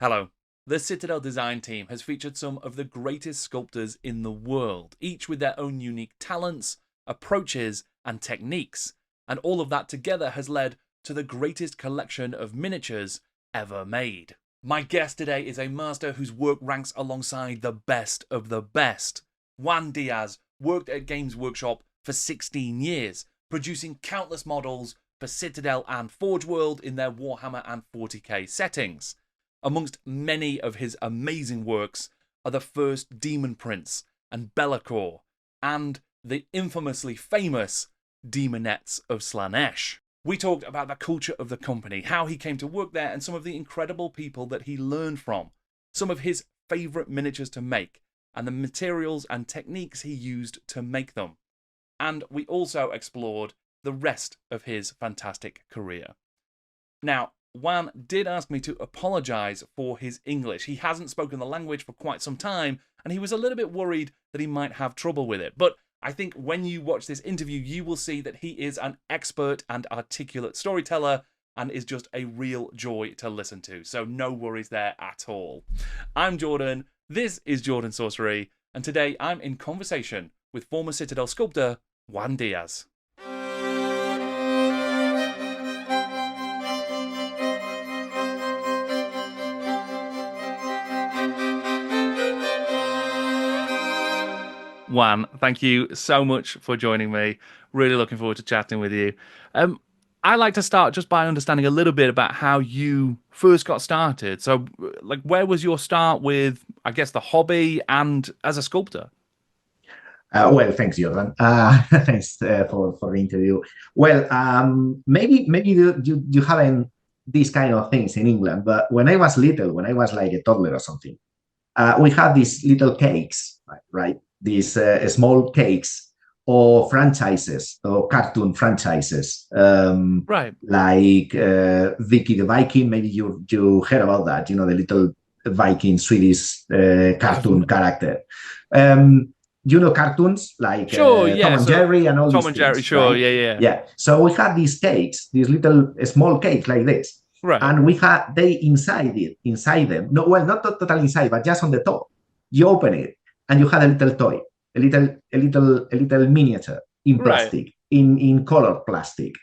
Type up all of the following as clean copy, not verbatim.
Hello. The Citadel design team has featured some of the greatest sculptors in the world, each with their own unique talents, approaches, and techniques. And all of that together has led to the greatest collection of miniatures ever made. My guest today is a master whose work ranks alongside the best of the best. Juan Diaz worked at Games Workshop for 16 years, producing countless models for Citadel and Forge World in their Warhammer and 40k settings. Amongst many of his amazing works are the first Demon Prince and Becka, and the infamously famous Daemonettes of Slaanesh. We talked about the culture of the company, how he came to work there, and some of the incredible people that he learned from, some of his favourite miniatures to make, and the materials and techniques he used to make them. And we also explored the rest of his fantastic career. Now, Juan did ask me to apologise for his English. He hasn't spoken the language for quite some time, and he was a little bit worried that he might have trouble with it. But I think when you watch this interview, you will see that he is an expert and articulate storyteller and is just a real joy to listen to. So no worries there at all. I'm Jordan, this is Jordan Sorcery, and today I'm in conversation with former Citadel sculptor Juan Diaz. Juan, thank you so much for joining me. Really looking forward to chatting with you. I like to start just by understanding a little bit about how you first got started. So, where was your start with, I guess, the hobby and as a sculptor? Well, thanks, Jordan. Thanks for the interview. Well, maybe you haven't these kind of things in England, but when I was little, when I was like a toddler or something, we had these little cakes, right? These small cakes or franchises or cartoon franchises, Right. like Vicky the Viking. Maybe you heard about that. You know, the little Viking Swedish cartoon character. You know, cartoons like Sure, yeah. Tom and Jerry and all Tom these and Jerry, things, sure, right? yeah. Yeah. So we had these cakes, these little small cakes like this. Right. And we had inside them. No, well, not totally inside, but just on the top. You open it and you had a little toy, a little miniature in plastic, in colored plastic,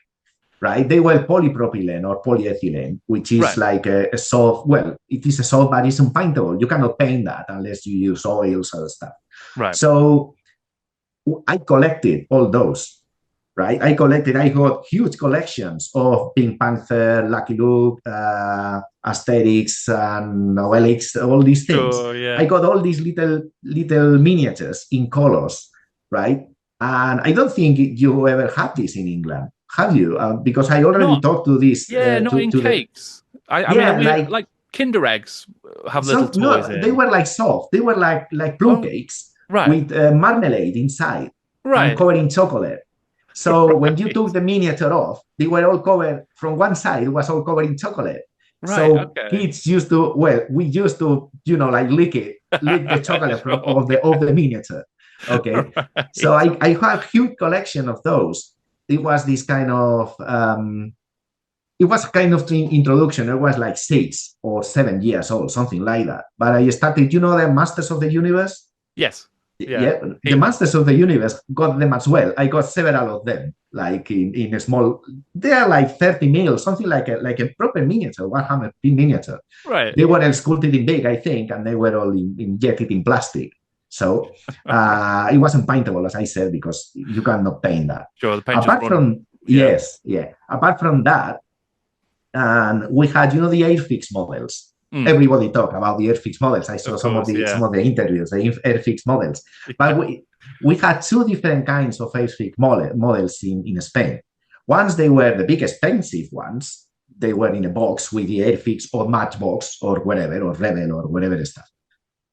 right? They were polypropylene or polyethylene, which is like a soft. Well, it is a soft, but it's unpaintable. You cannot paint that unless you use oils or stuff. Right. So I collected all those. Right, I got huge collections of Pink Panther, Lucky Luke, Asterix, and Obelix, all these things. Sure, yeah. I got all these little miniatures in colors, right? And I don't think you ever had this in England, have you? Because I already talked to this. Yeah, not in cakes. I mean, like Kinder eggs have little toys in. They were like soft. They were like plum cakes with marmalade inside and covered in chocolate. So when you took the miniature off, they were all covered from one side. It was all covered in chocolate. So kids used to, we used to, like lick the chocolate of the miniature. Okay. So I have a huge collection of those. It was this kind of, introduction. I was like 6 or 7 years old, something like that. But I started, the Masters of the Universe? Yes. Yeah, the Masters of the Universe got them as well. I got several of them, like in a small. They are like 30 mil, something like a proper miniature, Warhammer miniature. Right. They were sculpted in big, I think, and they were all injected in plastic. So it wasn't paintable, as I said, because you cannot paint that. Sure. The paint apart from apart from that, and we had the Airfix models. Everybody talk about the Airfix models. I saw some of the interviews, the Airfix models. But we had 2 different kinds of Airfix models in Spain. Once they were the big expensive ones. They were in a box with the Airfix or Matchbox or whatever, or Rebel or whatever stuff.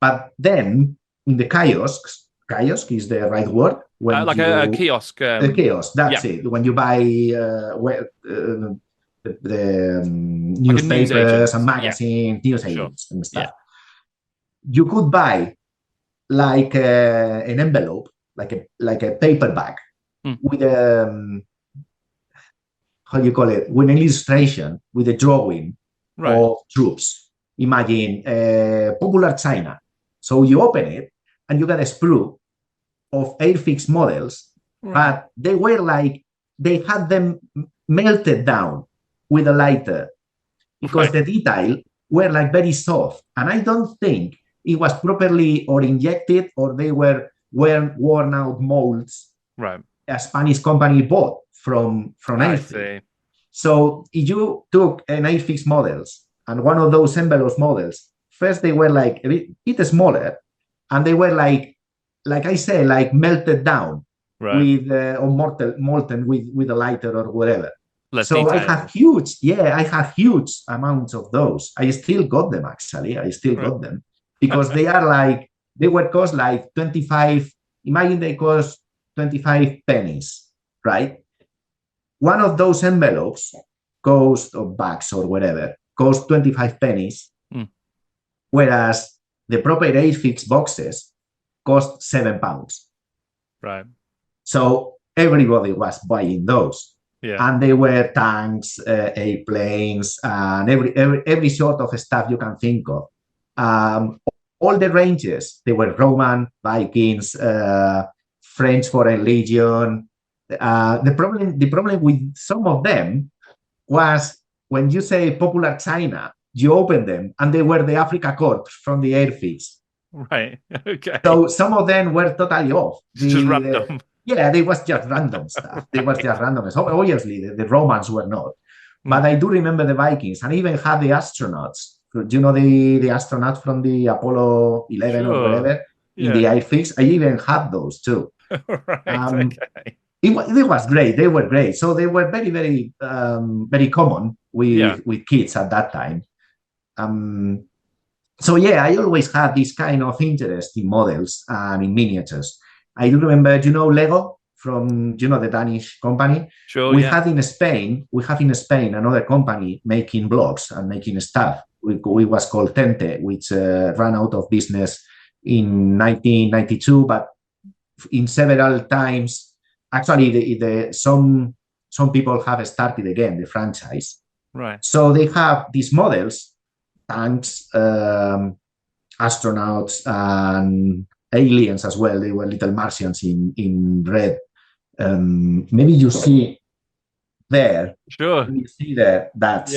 But then in the kiosk is the right word? When a kiosk. A kiosk, that's it. When you buy the newspapers and magazines, news agents and stuff. You could buy like an envelope, like a paper bag with a how do you call it? With an illustration, with a drawing of troops. imagine popular China. So you open it and you get a sprue of Airfix models, but they were like, they had them melted down with a lighter because the detail were like very soft. And I don't think it was properly or injected, or they were worn out molds a Spanish company bought from Airfix. So if you took an Airfix models and one of those envelopes models, first they were like a bit smaller, and they were like I say, like melted down with or molten with a lighter or whatever. Less so detail. I have huge amounts of those. I still got them, actually. I still got them because they are like, they were cost like 25. Imagine they cost 25 pennies, right? One of those envelopes cost, or bags or whatever, cost 25 pennies, whereas the proper Airfix boxes cost £7. Right. So everybody was buying those. And they were tanks, airplanes, and every sort of stuff you can think of. All the ranges, they were Roman, Vikings, French Foreign Legion. The problem with some of them was when you say popular China, you open them and they were the Africa Corps from the Airfix. Right. Okay. So some of them were totally off. Just random. They was just random stuff. They was just random. So obviously, the Romans were not. But I do remember the Vikings, and even had the astronauts. Do you know the astronauts from the Apollo 11 or whatever in the Airfix? I even had those too. Okay. It was great. They were great. So they were very, very, very common with kids at that time. So I always had this kind of interest in models and in miniatures. I do remember, Lego from, the Danish company. Sure, we have in Spain another company making blocks and making stuff. It was called Tente, which ran out of business in 1992, but in several times, actually, some people have started again the franchise. Right. So they have these models, tanks, astronauts, and aliens as well. They were little Martians in red. Maybe you see there. Sure. You see there. That's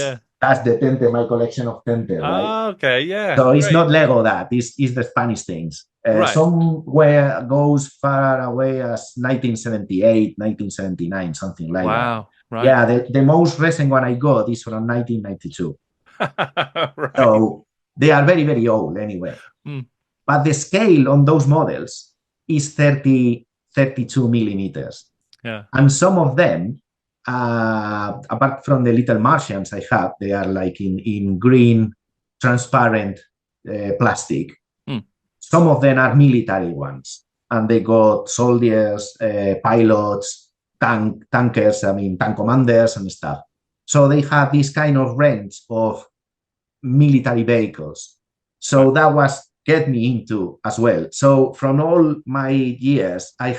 the Tente, my collection of Tente, right? Okay, yeah. So it's not Lego, that is the Spanish things. Somewhere goes far away as 1978, 1979, something like that. Wow. Right. Yeah, the most recent one I got is from 1992. Right. So they are very, very old anyway. But the scale on those models is 32 millimeters. Yeah. And some of them, apart from the little Martians I have, they are like in green, transparent plastic. Some of them are military ones. And they got soldiers, pilots, tankers, tank commanders and stuff. So they have this kind of range of military vehicles. So that was get me into as well. So from all my years, I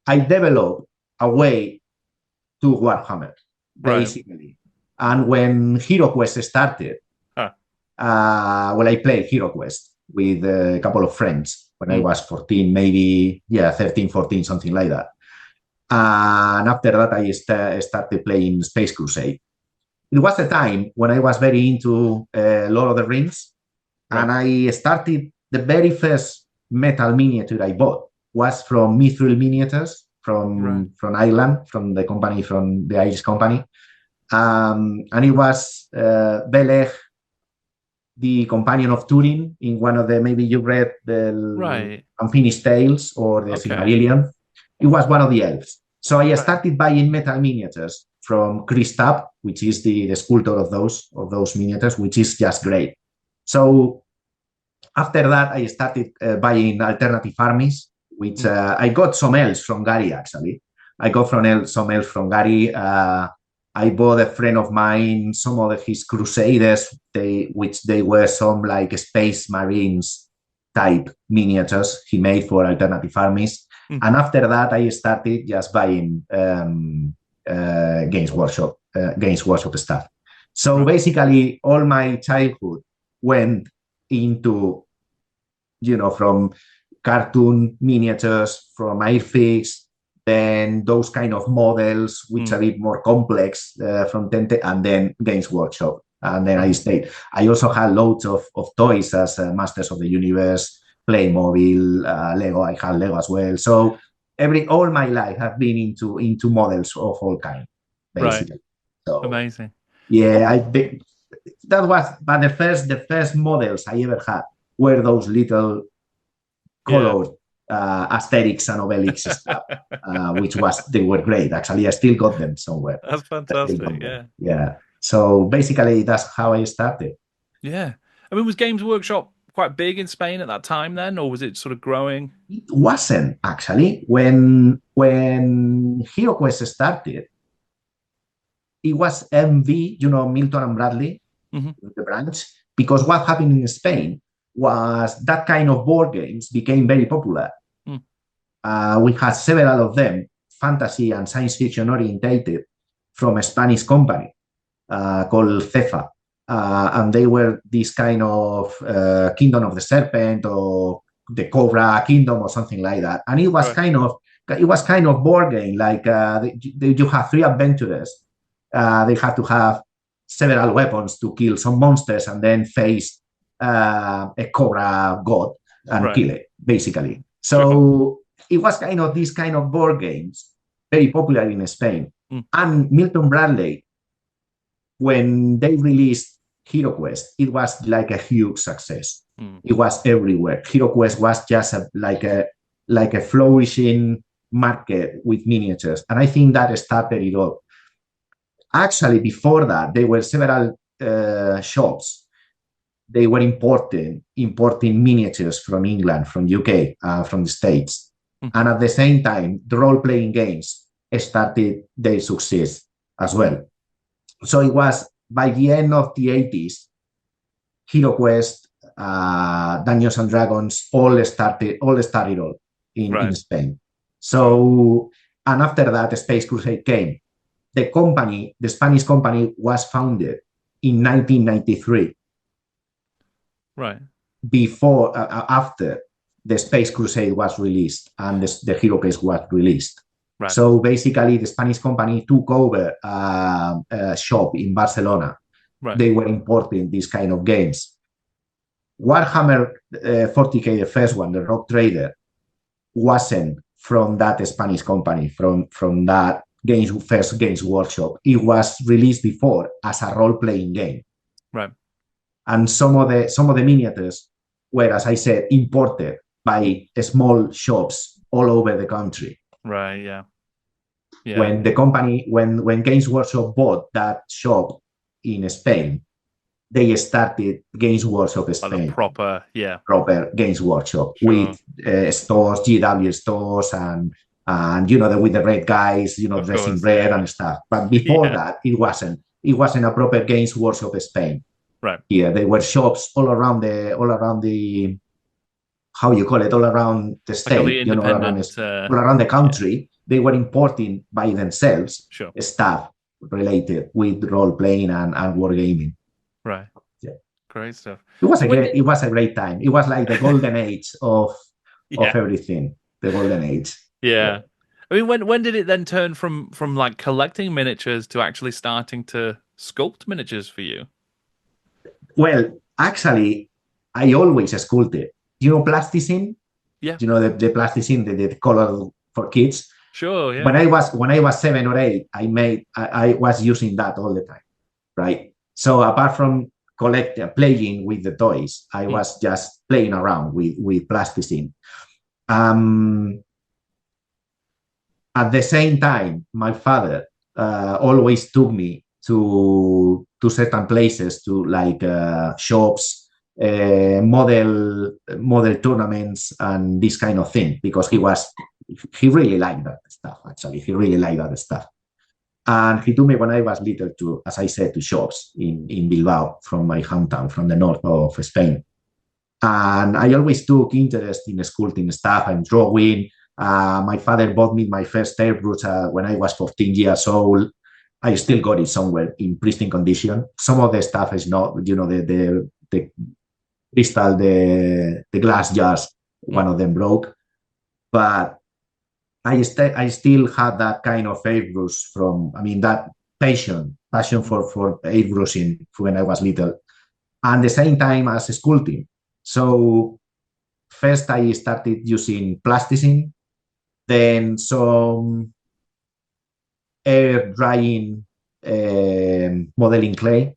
developed a way to Warhammer, basically. And when HeroQuest started, I played HeroQuest with a couple of friends when I was 14, maybe, 13, 14, something like that. And after that, I started playing Space Crusade. It was a time when I was very into Lord of the Rings. And I started, the very first metal miniature I bought was from Mithril Miniatures from Ireland, from the company, from the Irish company. And it was Beleg, the companion of Turin, in one of the, maybe you read the Unfinished Tales or the Silmarillion. It was one of the elves. So I started buying metal miniatures from Chris Tapp, which is the sculptor of those miniatures, which is just great. So after that, I started buying alternative armies, which I got some elves from Gary, actually. I got some elves from Gary. I bought a friend of mine, some of his Crusaders, which they were some like Space Marines type miniatures he made for alternative armies. And after that, I started just buying Games Workshop stuff. So basically, all my childhood went into, from cartoon miniatures, from Airfix, then those kind of models, which are a bit more complex from Tente, and then Games Workshop. And then I stayed. I also had loads of toys as Masters of the Universe, Playmobil, Lego. I had Lego as well. So all my life have been into models of all kind, basically. Right. So amazing. Yeah, but the first models I ever had were those little colored Asterix and Obelix stuff, which they were great. Actually, I still got them somewhere. That's fantastic. Yeah. So basically, that's how I started. Yeah. I mean, was Games Workshop quite big in Spain at that time then, or was it sort of growing? It wasn't, actually. When HeroQuest started, it was MV, Milton and Bradley, the branch, because what happened in Spain was that kind of board games became very popular. We had several of them, fantasy and science fiction orientated, from a Spanish company called Cefa. And they were this kind of Kingdom of the Serpent or the Cobra Kingdom or something like that. And it was kind of board game, like you have three adventurers. They had to have several weapons to kill some monsters and then face a Cobra god and kill it, basically. So it was kind of this kind of board games, very popular in Spain. And Milton Bradley, when they released HeroQuest, it was like a huge success. It was everywhere. HeroQuest was just like a flourishing market with miniatures. And I think that started it all. Actually, before that, there were several shops. They were importing miniatures from England, from UK, from the States. And at the same time, the role-playing games started their success as well. So it was by the end of the 80s, HeroQuest, Dungeons and Dragons, all started in Spain. So, and after that, Space Crusade came. The Spanish company, was founded in 1993. Right. After the Space Crusade was released and the HeroQuest was released. Right. So basically, the Spanish company took over a shop in Barcelona. Right. They were importing these kind of games. Warhammer 40K, the first one, the Rock Trader, wasn't from that Spanish company, from that first Games Workshop. It was released before as a role-playing game. Right. And some of the miniatures were, as I said, imported by small shops all over the country. Right, yeah. When the company, when Games Workshop bought that shop in Spain, they started Games Workshop Spain. Proper Games Workshop with stores, GW stores, and with the red guys, dressing red and stuff. But before that, it wasn't a proper Games Workshop Spain. Right. Yeah, there were shops all around the how you call it, all around the state, all around the country. Yeah. They were importing by themselves stuff related with role playing and wargaming. Right. Yeah. Great stuff. It was a great time. It was like the golden age of everything. The golden age. Yeah. I mean, when did it then turn from like collecting miniatures to actually starting to sculpt miniatures for you? Well, actually, I always sculpted. Plasticine? Yeah. The plasticine, the color for kids? Sure, yeah. When I was 7 or 8, I was using that all the time, right? So apart from playing with the toys, I was just playing around with plasticine. At the same time, my father always took me to certain places, to like shops, model tournaments and this kind of thing, because he really liked that stuff. Actually, he really liked that stuff, and he took me when I was little to, as I said, to shops in Bilbao, from my hometown, from the north of Spain. And I always took interest in sculpting stuff and drawing. My father bought me my first airbrush when I was 14 years old. I still got it somewhere in pristine condition. Some of the stuff is not, the crystal, the glass jars, one of them broke, but I still had that kind of airbrush that passion for airbrushing when I was little, and the same time as sculpting. So first I started using plasticine, then some air drying modeling clay.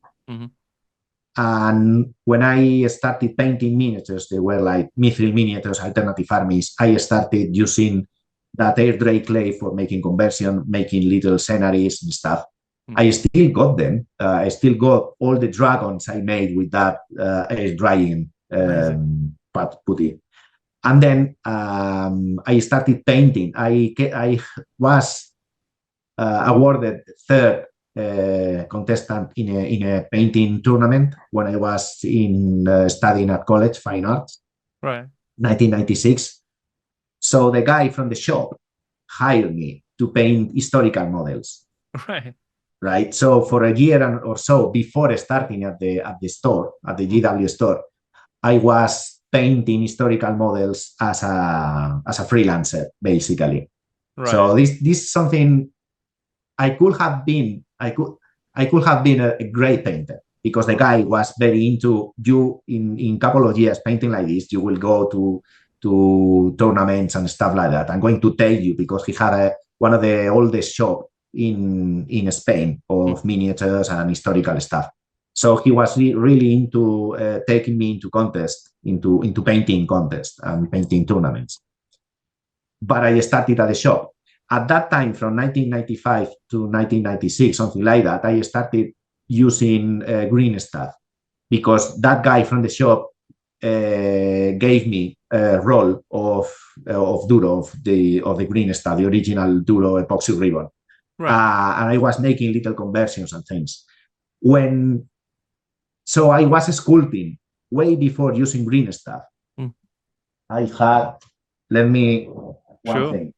And when I started painting miniatures, they were like mithril miniatures, alternative armies. I started using that air dry clay for making conversion, making little sceneries and stuff. I still got them. I still got all the dragons I made with that air drying putty. And then I started painting. I was awarded third contestant in a painting tournament when I was studying at college, Fine Arts, 1996. So the guy from the shop hired me to paint historical models. Right. So for a year or so before starting at the store, at the GW store, I was painting historical models as a freelancer, basically. So this is something I could have been a great painter, because the guy was very into you. In a couple of years painting like this, you will go to tournaments and stuff like that. I'm going to tell you, because he had one of the oldest shop in Spain of miniatures and historical stuff. So he was really into taking me into contests, into painting contests and painting tournaments. But I started at the shop. At that time, from 1995 to 1996, something like that, I started using green stuff, because that guy from the shop gave me a roll of Duro, of the green stuff, the original Duro epoxy ribbon. And I was making little conversions and things. So I was sculpting way before using green stuff. I had, one thing.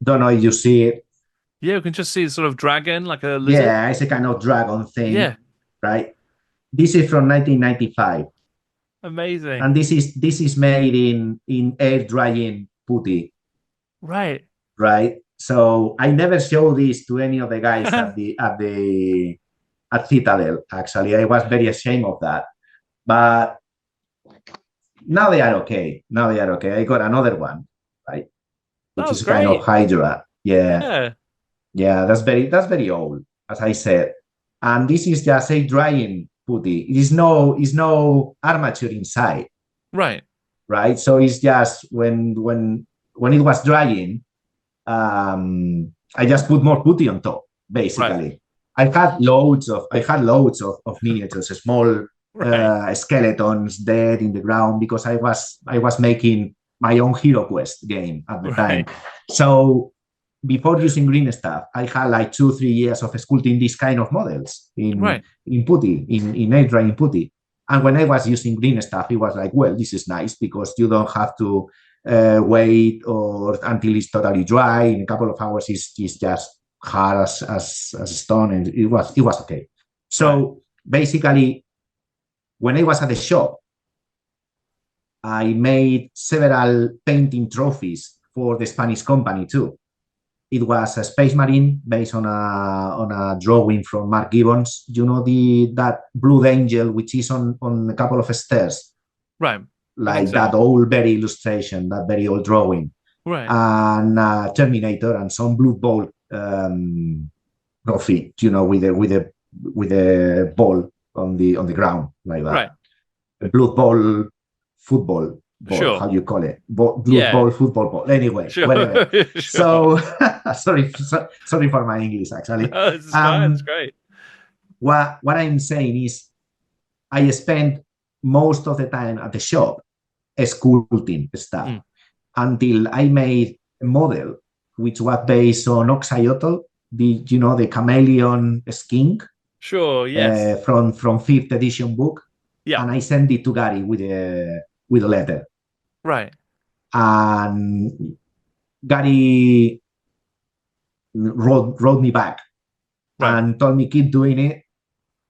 Don't know if you see it. Yeah, you can just see a sort of dragon, like a lizard. Yeah, it's a kind of dragon thing. Yeah. Right. This is from 1995. Amazing. And this is made in air drying putty. Right. So I never showed this to any of the guys at Citadel. Actually, I was very ashamed of that. But now they are okay. I got another one, right? Which is great. kind of Hydra. Yeah, that's very old, as I said. And this is just a drying putty. It is no armature inside. Right. So it's just when it was drying, I just put more putty on top, basically. I had loads of miniatures, small skeletons dead in the ground, because I was making my own Hero Quest game at the time. So before using green stuff, I had like 2-3 years of sculpting these kind of models in putty, in air drying putty. And when I was using green stuff, it was like, well, this is nice, because you don't have to wait until it's totally dry. In a couple of hours, it's just hard as stone, and it was okay. So basically, when I was at the shop, I made several painting trophies for the Spanish company too. It was a Space Marine based on a drawing from Mark Gibbons. You know that Blue Angel, which is on a couple of stairs, like that old very illustration, that very old drawing, and Terminator and some Blood Bowl trophy, with a ball on the ground like that. A Blood Bowl football ball, how you call it? Blood Bowl football ball. Anyway, whatever. So sorry for my English, actually. It's fine. It's great. What I'm saying is, I spent most of the time at the shop sculpting stuff until I made a model which was based on oxyotl, the chameleon skink. Sure, yes. from 5th edition book, Yeah, and I sent it to Gary with a letter. right. And Gary wrote me back Right. and told me keep doing it.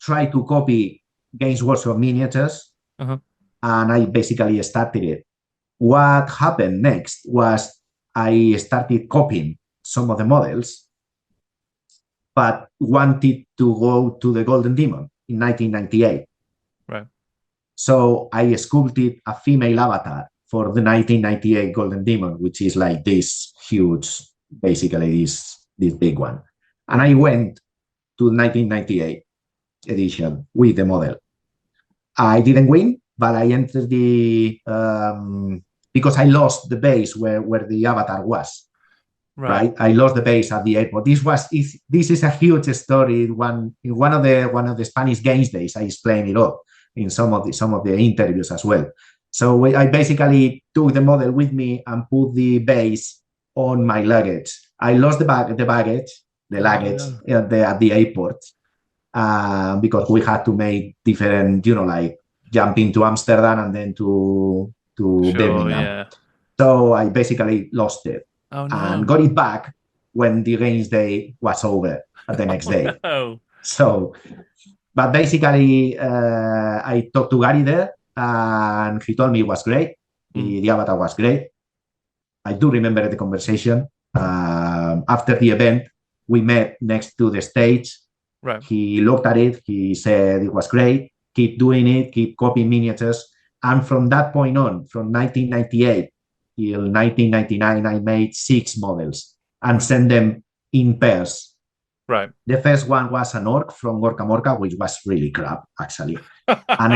Try to copy Games Workshop miniatures, Uh-huh. and I basically started it. What happened next was I started copying some of the models, but wanted to go to the Golden Demon in 1998. Right. So I sculpted a female avatar for the 1998 Golden Demon, which is like this huge, basically this big one. And I went to 1998 edition with the model. I didn't win, but I entered because I lost the base where the avatar was. Right. I lost the base at the airport. This is a huge story. In one of the Spanish Games days, I explained it all in some of the interviews as well. So I basically took the model with me and put the base on my luggage. I lost the luggage at the airport because we had to make different, like jumping to Amsterdam and then to Birmingham. Yeah. So I basically lost it. Oh, no. And got it back when the Games Day was over the next day. No. So, but basically, I talked to Gary there, and he told me it was great. The avatar was great. I do remember the conversation. After the event, we met next to the stage. Right. He looked at it. He said it was great. Keep doing it. Keep copying miniatures. And from that point on, from 1998 till 1999, I made 6 models and sent them in pairs. Right. The first one was an orc from Orca Morca, which was really crap, actually. and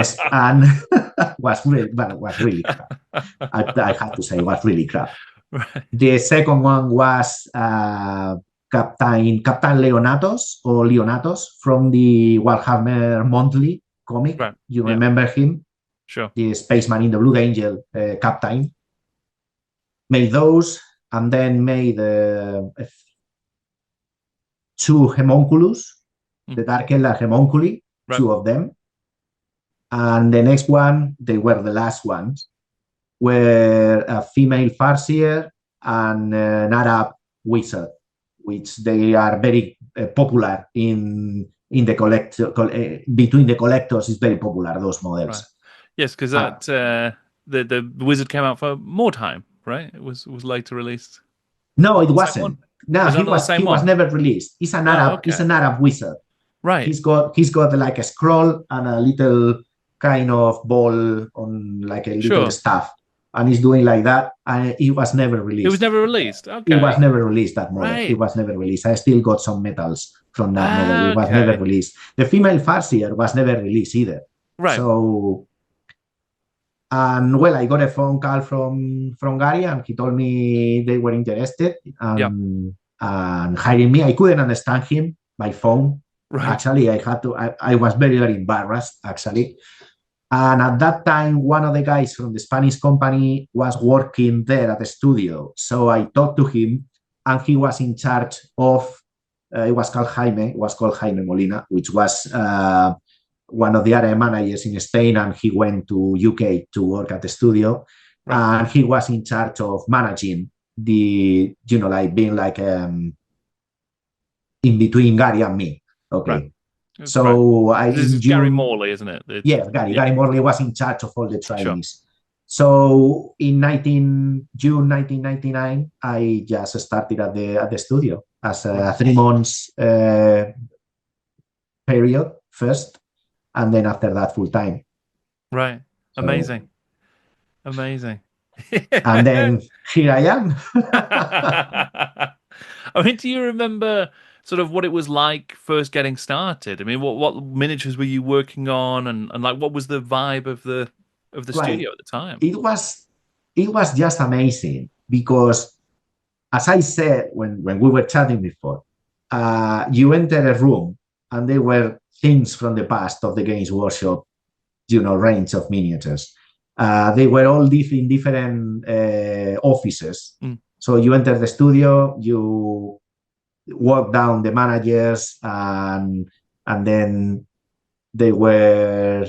was really crap. I have to say, it was really crap. Right. The second one was Captain Leonatos or Leonatos from the Warhammer Monthly comic. Right. You remember him? Sure. The spaceman in the Blue Angel captain. Made those, and then made 2 homunculus, the Dark Eldar homunculi, 2 of them. And the next one, they were the last ones, were a female Farseer and an Arab wizard, which they are very popular in the between the collectors. Is very popular, those models. Right. Yes, because that the wizard came out for more time. Right, it was later released. No, it wasn't. No, he was never released. He's an Arab. He's an Arab wizard. Right. He's got like a scroll and a little kind of ball on like a little staff, and he's doing like that. And he was never released. It was never released. Okay. It was never released, that model. Right. It was never released. I still got some medals from that model. It was never released. The female Farseer was never released either. Right. So. And well, I got a phone call from Gary, and he told me they were interested and hiring me. I couldn't understand him by phone. Right. Actually, I was very, very embarrassed, actually. And at that time, one of the guys from the Spanish company was working there at the studio. So I talked to him, and he was in charge of, it was called Jaime Molina, which was one of the area managers in Spain, and he went to UK to work at the studio. Right. And he was in charge of managing the, like being like in between Gary and me. Okay. Right. So this is Gary Morley, isn't it? Gary Morley was in charge of all the trainees. Sure. So in June 1999, I just started at the studio as a 3 months period first. And then after that, full time. Right. Amazing. So, amazing. And then here I am. I mean, do you remember sort of what it was like first getting started? I mean, what miniatures were you working on, and like what was the vibe of the studio at the time? It was just amazing because, as I said when we were chatting before, you enter a room and there were things from the past of the Games Workshop, range of miniatures. They were all in different offices. So you enter the studio, you walk down the managers, and and then they were,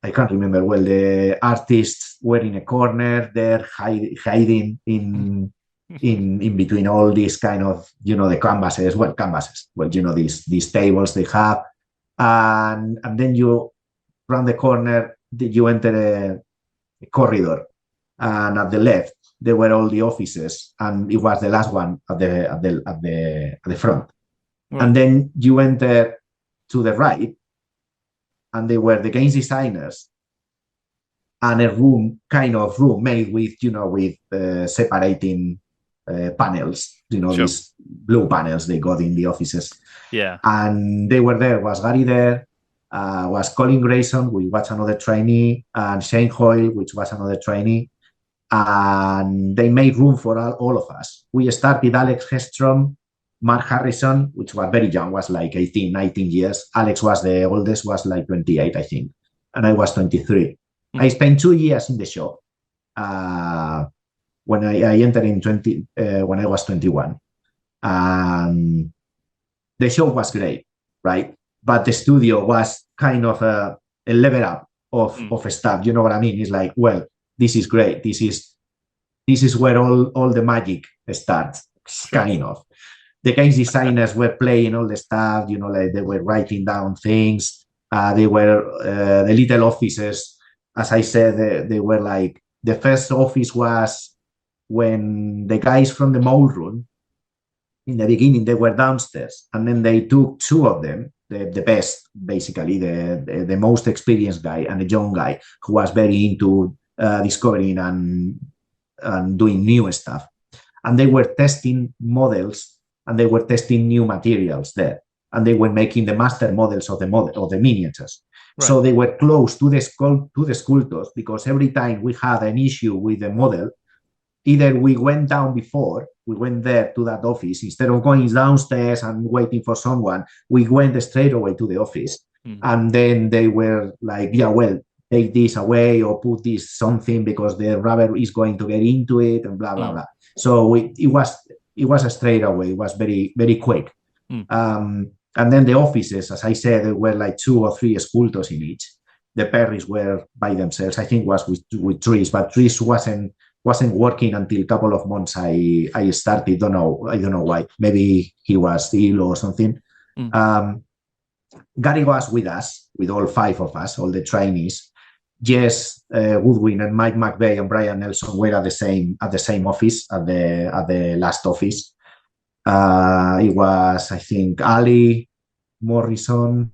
I can't remember well, the artists were in a corner there hiding in between all these kind of, the canvases, these tables they have, and then you round the corner, you enter a corridor, and at the left there were all the offices, and it was the last one at the front. Right. And then you enter to the right, and they were the games designers, and a room made with separating panels, sure. These blue panels they got in the offices. Yeah. And they were there. Was Gary there? Was Colin Grayson, which was another trainee, and Shane Hoyle, which was another trainee. And they made room for all of us. We started Alex Hestrom, Mark Harrison, which was very young, was like 18, 19 years. Alex was the oldest, was like 28, I think. And I was 23. I spent 2 years in the shop when I entered in when I was 21. The show was great, right? But the studio was kind of a level up of stuff. You know what I mean? It's like, well, this is great. This is where all the magic starts, kind of. The games designers were playing all the stuff, like they were writing down things. They were the little offices. As I said, they were like, the first office was when the guys from the Moor room, in the beginning, they were downstairs, and then they took 2 of them, the best, basically, the most experienced guy and a young guy who was very into discovering and doing new stuff. And they were testing models, and they were testing new materials there, and they were making the master models of the miniatures. Right. So they were close to the sculptors, because every time we had an issue with the model, either we went down before, we went there to that office, instead of going downstairs and waiting for someone, we went straight away to the office. And then they were like, yeah, well, take this away or put this something because the rubber is going to get into it, and blah, blah, blah. So it was a straight away. It was very, very quick. And then the offices, as I said, there were like 2 or 3 sculptors in each. The Perrys were by themselves. I think it was with Tris, but Tris wasn't working until a couple of months I started. I don't know why. Maybe he was ill or something. Gary was with us, with all 5 of us, all the trainees. Jess Woodwin and Mike McVeigh and Brian Nelson were at the same office, at the last office. It was, I think, Ali Morrison,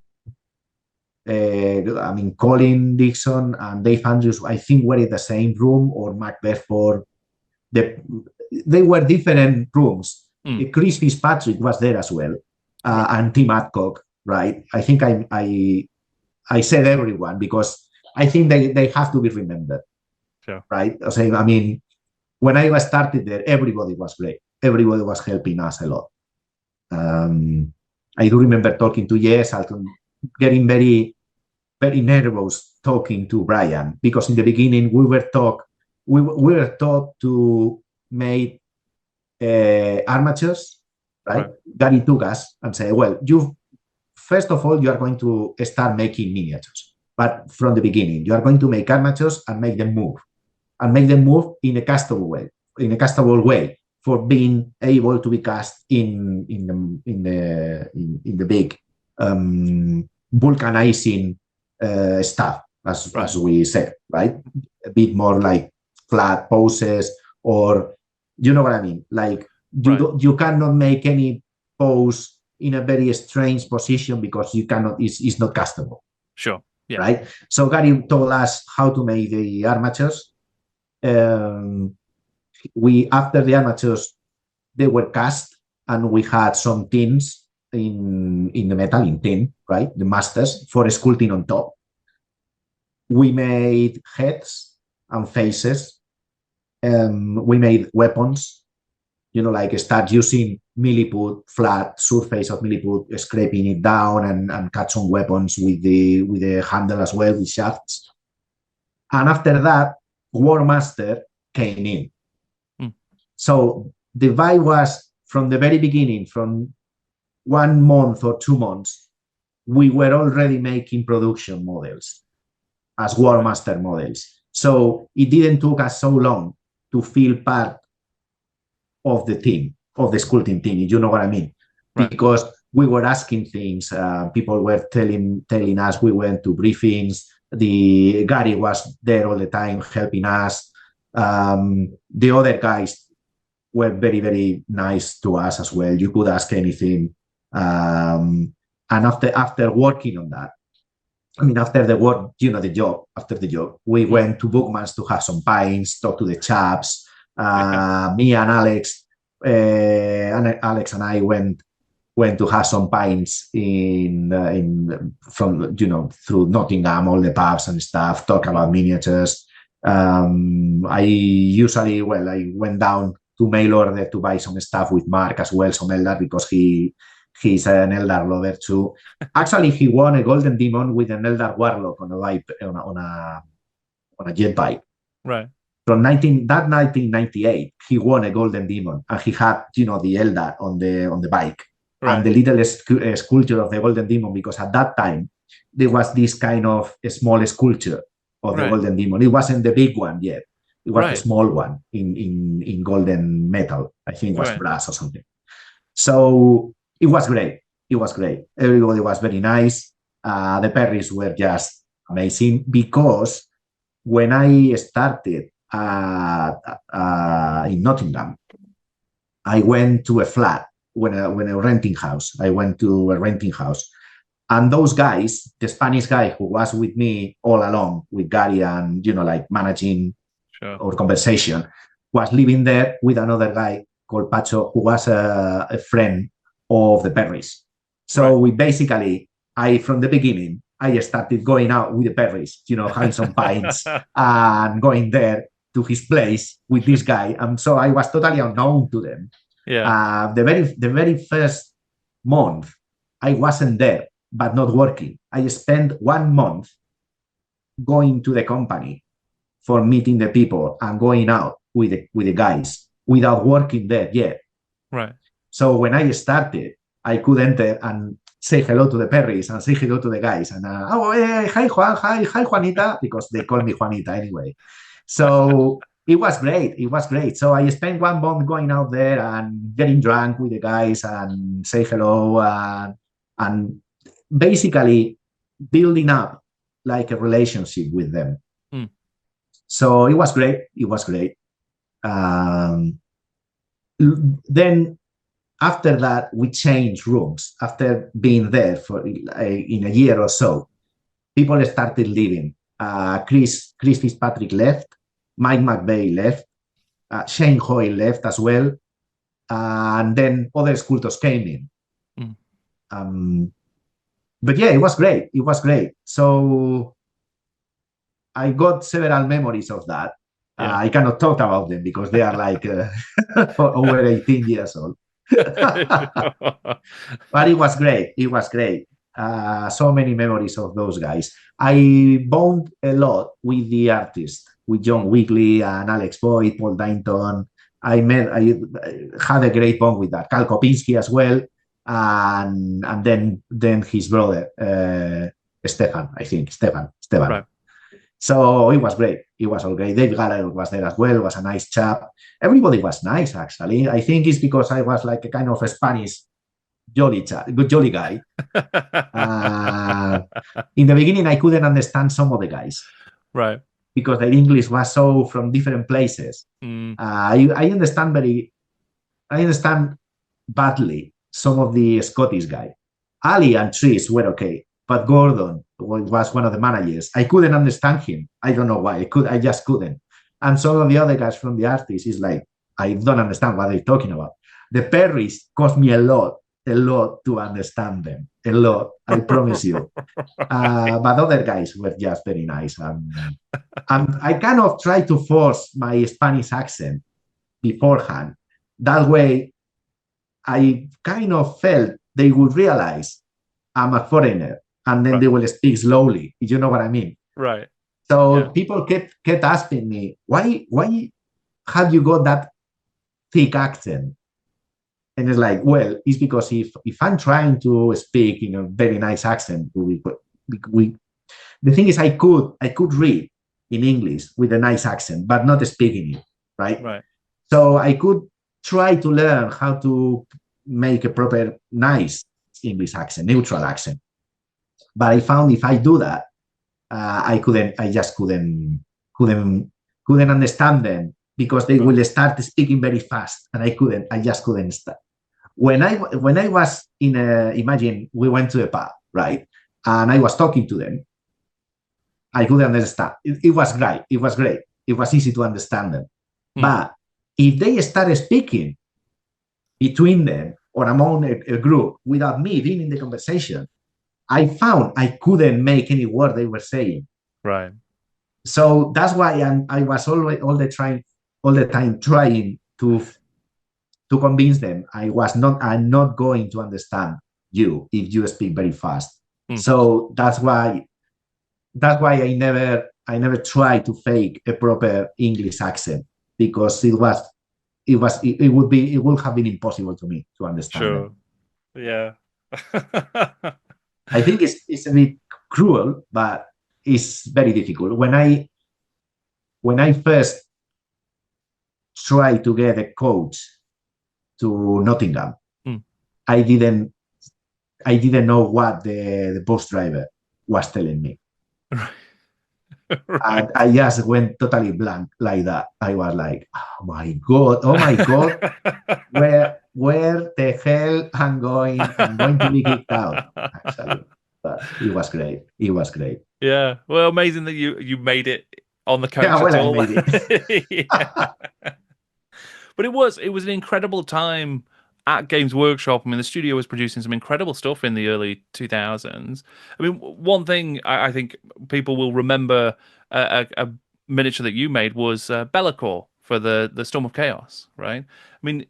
Colin Dixon and Dave Andrews, I think, were in the same room, or Mark Bedford. They were different rooms. Chris Fitzpatrick was there as well, and Tim Adcock, right? I think I said everyone because I think they have to be remembered, sure. Right? I mean, when I started there, everybody was great. Everybody was helping us a lot. I do remember talking to Jess, getting very, very nervous talking to Brian, because in the beginning we were taught to make armatures, right? Gary took us and said, well, first of all, you are going to start making miniatures, but from the beginning, you are going to make armatures and make them move in a castable way, for being able to be cast in the big vulcanizing stuff, as we said, right? A bit more like flat poses, or you know what I mean? Like you cannot make any pose in a very strange position because you cannot. It's not castable. Sure. Yeah. Right. So Gary told us how to make the armatures. After the armatures, they were cast, and we had some tins in the metal, in tin, right? The masters for sculpting on top. We made heads and faces. We made weapons, like start using milliput, flat surface of milliput, scraping it down and cut some weapons with the handle as well, with shafts. And after that, War Master came in. So the vibe was, from the very beginning, from 1 month or 2 months, we were already making production models as War Master models. So it didn't take us so long to feel part of the team, of the sculpting team, you know what I mean? Right. Because we were asking things, people were telling us, we went to briefings, Gary was there all the time helping us. The other guys were very, very nice to us as well. You could ask anything. And after working on that, I mean, after the work, after the job, we went to Bookmans to have some pints, talk to the chaps. Me and Alex and I went to have some pints through Nottingham, all the pubs and stuff, talk about miniatures. I went down to mail order to buy some stuff with Mark as well, some Eldar, because he's an Eldar lover too. Actually, he won a Golden Demon with an Eldar Warlock on a jet bike. Right. From 1998, he won a Golden Demon, and he had, the Eldar on the bike. Right. And the little sculpture of the Golden Demon, because at that time, there was this kind of a small sculpture of the Golden Demon. It wasn't the big one yet. It was the small one in golden metal. I think it was brass or something. So it was great. It was great. Everybody was very nice. The Perrys were just amazing, because when I started in Nottingham, I went to a flat, when a renting house. I went to a renting house. And those guys, the Spanish guy who was with me all along with Gary and, managing our conversation, was living there with another guy called Pacho, who was a friend of the Perrys. So we basically, from the beginning, I started going out with the Perrys, having some pints and going there to his place with this guy. And so I was totally unknown to them. Yeah. The very first month, I wasn't there, but not working. I spent 1 month going to the company for meeting the people and going out with the guys without working there yet. Right. So when I started, I could enter and say hello to the Perrys and say hello to the guys. And, hi, Juan, hi, Juanita, because they call me Juanita anyway. So it was great. It was great. So I spent 1 month going out there and getting drunk with the guys and say hello and basically building up like a relationship with them. So it was great. It was great. Then after that, we changed rooms. After being there for in a year or so, people started leaving. Chris Fitzpatrick left. Mike McVeigh left. Shane Hoyle left as well. And then other sculptors came in. But yeah, it was great. It was great. So I got several memories of that. I cannot talk about them because they are like over 18 years old. But it was great. It was great. So many memories of those guys. I bonded a lot with the artists, with John Wigley and Alex Boyd, Paul Dainton. I had a great bond with that. Karl Kopinski as well. And then his brother, Stefan, I think. Stefan. Right. So it was great. It was all great. Dave Gallagher was there as well. Was a nice chap. Everybody was nice, actually. I think it's because I was like a kind of a Spanish jolly guy. In the beginning, I couldn't understand some of the guys. Right. Because their English was so from different places. I understand badly some of the Scottish guy. Ali and Tris were okay. But Gordon was one of the managers. I couldn't understand him. I don't know why. I just couldn't. And some of the other guys from the artists is like, I don't understand what they're talking about. The Perrys cost me a lot to understand them. A lot, I promise you. But other guys were just very nice. And I kind of tried to force my Spanish accent beforehand. That way, I kind of felt they would realize I'm a foreigner. And then they will speak slowly. You know what I mean? Right. So people kept asking me, why have you got that thick accent? And it's like, well, it's because if I'm trying to speak in a very nice accent, the thing is, I could read in English with a nice accent, but not speaking it, right? Right. So I could try to learn how to make a proper nice English accent, neutral accent. But I found if I do that, I just couldn't understand them, because they will start speaking very fast, and I just couldn't start. When I was imagine we went to a pub, right? And I was talking to them, I couldn't understand. It was great. It was great. It was easy to understand them. But if they started speaking between them or among a group without me being in the conversation, I found I couldn't make any word they were saying. Right. So that's why I was always all the time trying to convince them I'm not going to understand you if you speak very fast. So that's why I never tried to fake a proper English accent, because it would have been impossible to me to understand. Sure. Them. Yeah. I think it's a bit cruel, but it's very difficult. When I first tried to get a coach to Nottingham, I didn't know what the bus driver was telling me. Right. And I just went totally blank like that. I was like, oh my god, where the hell I'm going to be kicked out, actually. But it was great. Yeah, well, amazing that you made it on the coach. Yeah, well, I made it. But it was an incredible time at Games Workshop. I mean, the studio was producing some incredible stuff in the early 2000s. I mean, one thing I think people will remember a miniature that you made was Be'lakor for the Storm of Chaos, right? I mean,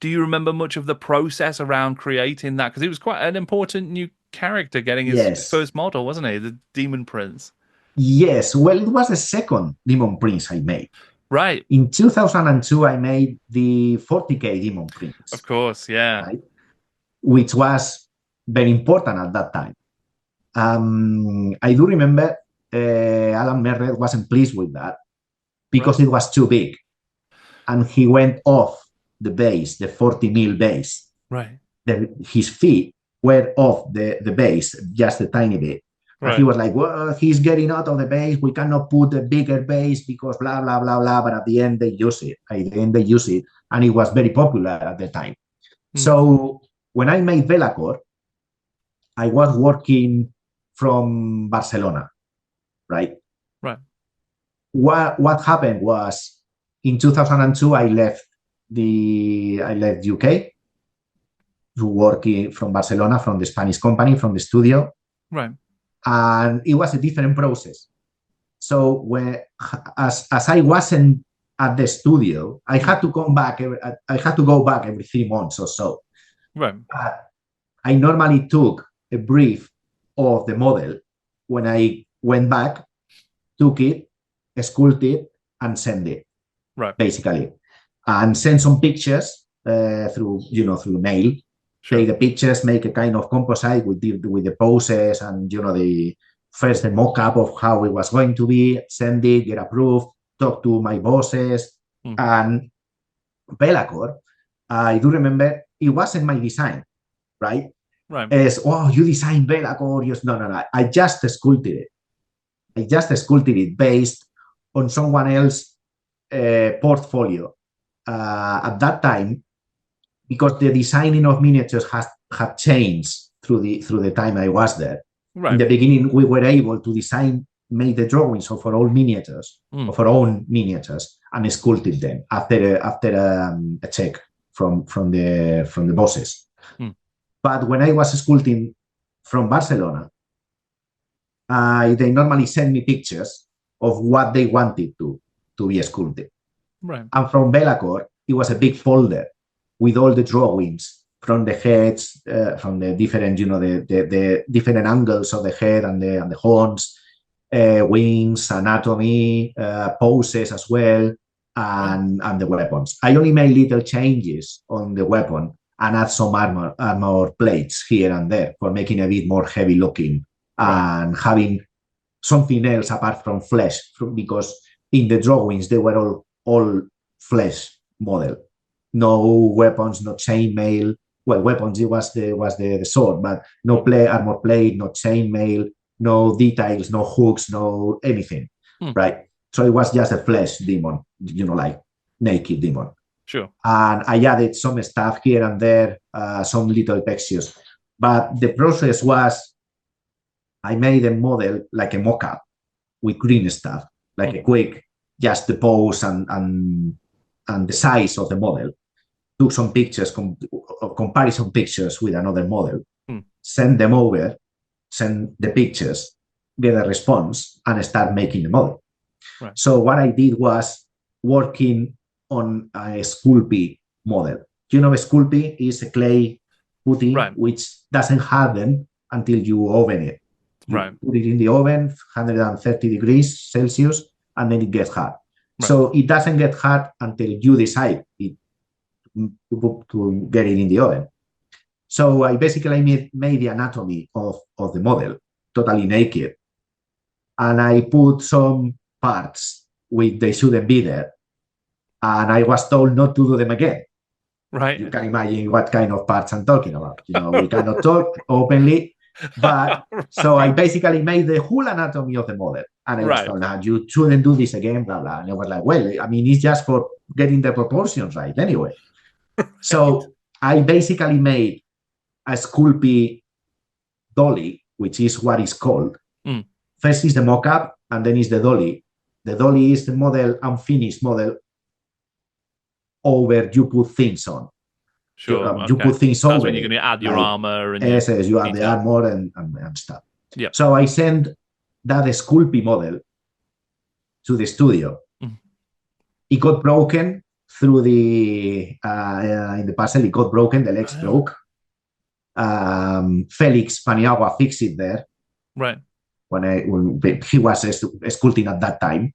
do you remember much of the process around creating that? Because it was quite an important new character getting his first model, wasn't he? The Demon Prince. Yes, well, it was the second Demon Prince I made. Right. In 2002, I made the 40k Demon Prince. Of course, yeah. Right? Which was very important at that time. I do remember Alan Merred wasn't pleased with that because it was too big. And he went off the base, the 40 mil base. Right. His feet were off the base, just a tiny bit. And he was like, well, he's getting out of the base. We cannot put a bigger base because blah, blah, blah, blah. But at the end, they use it. And it was very popular at the time. So when I made Be'lakor, I was working from Barcelona, right? Right. What happened was in 2002, I left UK to work from Barcelona, from the Spanish company, from the studio. Right. And it was a different process. So as I wasn't at the studio, I had to come back. I had to go back every 3 months or so. Right. I normally took a brief of the model when I went back, took it, sculpted it, and sent it. Right. Basically, and send some pictures through mail. Sure. Take the pictures, make a kind of composite with the poses and the mock-up of how it was going to be, send it, get approved, talk to my bosses. And Be'lakor, I do remember it wasn't my design, right? Right. It's, you designed Be'lakor. No. I just sculpted it based on someone else's portfolio. At that time, because the designing of miniatures had changed through the time I was there. Right. In the beginning, we were able to make the drawings of our own miniatures, and sculpted them after a check from the bosses. But when I was sculpting from Barcelona, they normally send me pictures of what they wanted to be sculpted. Right. And from Be'lakor, it was a big folder with all the drawings from the heads, from the different, the different angles of the head and the horns, wings, anatomy, poses as well, and the weapons. I only made little changes on the weapon and add some armor plates here and there for making a bit more heavy looking and having something else apart from flesh, because in the drawings they were all flesh model. No weapons, no chainmail. Well, weapons, it was the sword, but no armor plate, no chainmail, no details, no hooks, no anything, right? So it was just a flesh demon, like naked demon. Sure. And I added some stuff here and there, some little textures. But the process was, I made a model like a mock-up with green stuff, like a quick, just the pose and the size of the model. Took some pictures, comparison pictures with another model, send them over, send the pictures, get a response, and start making the model. Right. So what I did was working on a Sculpey model. A Sculpey is a clay putty which doesn't harden until you oven it. You put it in the oven, 130 degrees Celsius, and then it gets hard. So it doesn't get hard until you decide to get it in the oven. So I basically made the anatomy of the model totally naked, and I put some parts which they shouldn't be there, and I was told not to do them again. Right. You can imagine what kind of parts I'm talking about. We cannot talk openly, but so I basically made the whole anatomy of the model, and I was told, "Nah, you shouldn't do this again, blah blah." And I was like, "Well, I mean, it's just for getting the proportions right, anyway." So I basically made a Sculpey dolly, which is what it's called. First is the mock-up, and then is the dolly. The dolly is the model, unfinished model, over you put things on. Sure. You put things over. That's when you're going to add your armor. And yes, you add the armor and stuff. Yeah. So I sent that Sculpey model to the studio. It got broken through in the parcel. It got broken. The legs broke. Felix Paniagua fixed it there. Right. When he was sculpting at that time.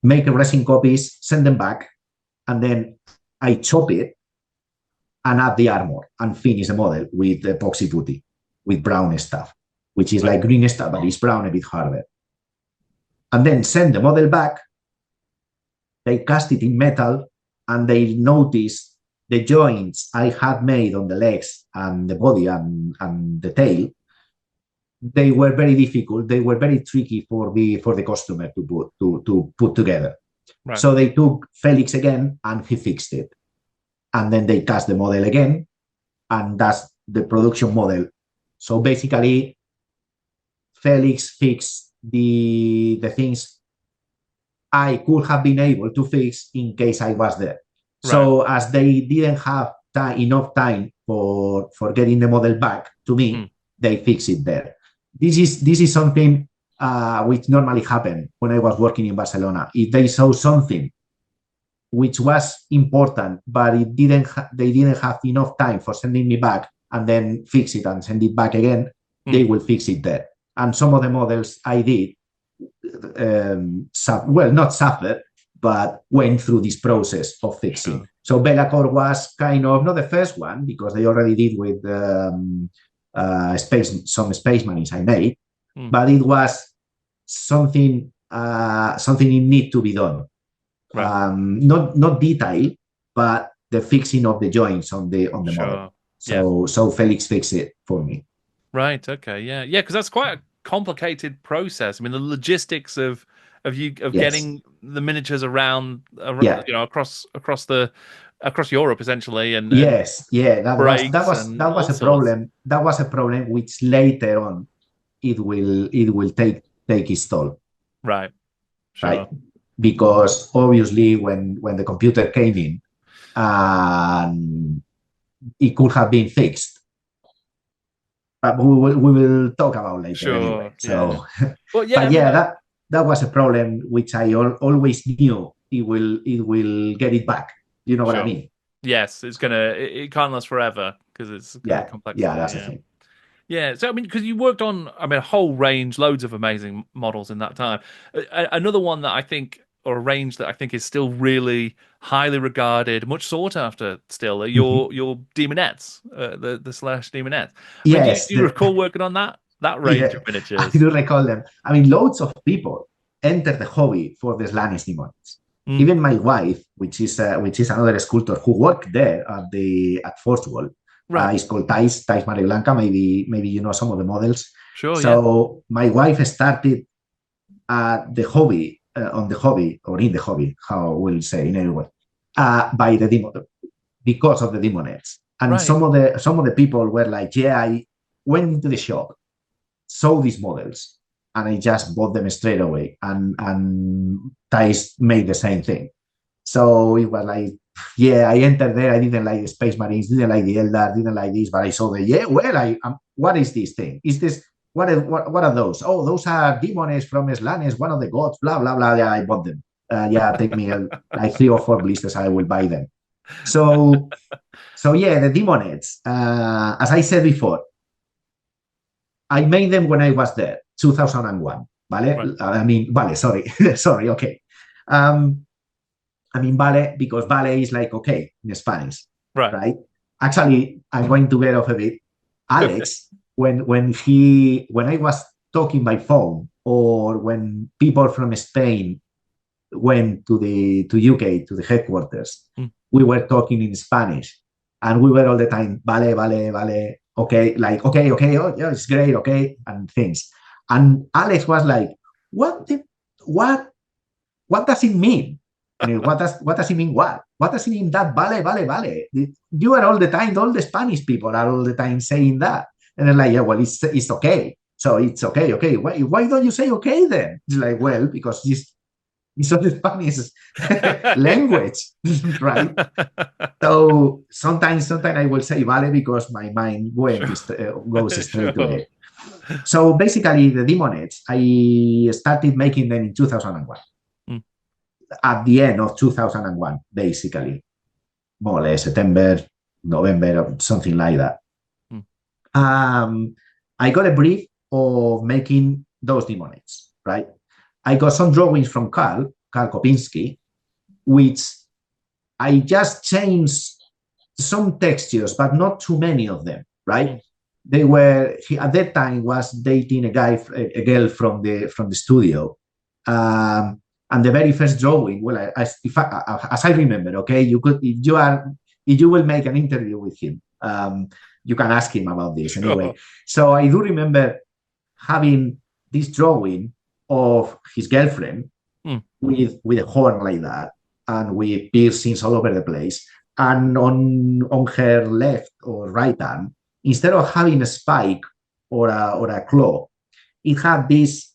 Make resin copies, send them back, and then I chop it and add the armor and finish the model with epoxy putty, with brown stuff, which is like green stuff, but it's brown, a bit harder. And then send the model back. They cast it in metal, and they noticed the joints I had made on the legs and the body and the tail. They were very difficult. They were very tricky for the customer to put together. Right. So they took Felix again, and he fixed it. And then they cast the model again, and that's the production model. So basically, Felix fixed the things I could have been able to fix in case I was there. Right. So as they didn't have enough time for getting the model back to me, they fixed it there. This is something which normally happened when I was working in Barcelona. If they saw something which was important, but they didn't have enough time for sending me back and then fix it and send it back again, they will fix it there. And some of the models I did, not suffered, but went through this process of fixing. So Bellacore was kind of not the first one, because they already did with some space marines I made, but it was something it need to be done. Right. Not detail, but the fixing of the joints on the model. So Felix fixed it for me. Right. Okay. Yeah. Because that's quite a complicated process. I mean, the logistics of getting the miniatures around across Europe essentially, and that was a problem. That was a problem which later on it will take its toll. Right. Sure. Right. Because obviously when the computer came in, it could have been fixed. But we will talk about later. Sure. Anyway. So, well, yeah, that was a problem which I always knew it will get it back. You know what I mean? Yes, it can't last forever because it's complex. Yeah, that's the thing. Yeah, so I mean, because you worked on, a whole range, loads of amazing models in that time. Another one that I think or a range that I think is still really highly regarded, much sought after still. Your Daemonettes, the Slaanesh Daemonettes. I mean, Yes, do you recall working on that range yeah, of I miniatures? do recall them. I mean, loads of people enter the hobby for the Slaanesh Daemonettes. Mm. Even my wife, which is another sculptor who worked there at Forge World, Right. is called Thais Mariblanca. Maybe you know some of the models. Sure. Yeah. So my wife started the hobby on the hobby or in the hobby, how we'll say in any way, by the demon because of the Daemonettes. And Right. some of the people were like, yeah, I went into the shop, saw these models, and I just bought them straight away. And Thais made the same thing. So it was like, yeah, I entered there. I didn't like the Space Marines, didn't like the Eldar, didn't like this, but I saw what is this thing? Is this what are those? Oh, those are demons from Slaanesh, one of the gods. Blah blah blah. Yeah, I bought them. Take me like 3 or 4 blisters. I will buy them. So yeah, the Daemonettes, as I said before, I made them when I was there, 2001. Vale? Right. I mean, vale, sorry. Sorry, okay. I mean, vale, because vale is like, okay, in Spanish, right? Actually, I'm going to get off a bit. Alex, when I was talking by phone, or when people from Spain went to UK, to the headquarters, we were talking in Spanish, and we were all the time, vale, vale, vale, okay, like, okay, oh, yeah, it's great, okay, and things. And Alex was like, what does it mean? I mean, what does it mean? What does it mean that vale, vale, vale? You are all the time, all the Spanish people are all the time saying that. And they're like, yeah, well, it's okay. So it's okay, okay. Why don't you say okay then? It's like, well, because it's all the Spanish language, right? So sometimes I will say vale because my mind goes straight to it. So basically, the Daemonettes, I started making them in 2001. At the end of 2001, basically, more or less September, November, or something like that. I got a brief of making those Daemonettes, right? I got some drawings from Karl Kopinski, which I just changed some textures, but not too many of them, right? They were, at that time, was dating a girl from the studio. And the very first drawing, well, as I remember, okay, you could, if you will make an interview with him, you can ask him about this anyway. So I do remember having this drawing of his girlfriend with a horn like that, and with piercings all over the place. And on her left or right arm, instead of having a spike or a claw, it had this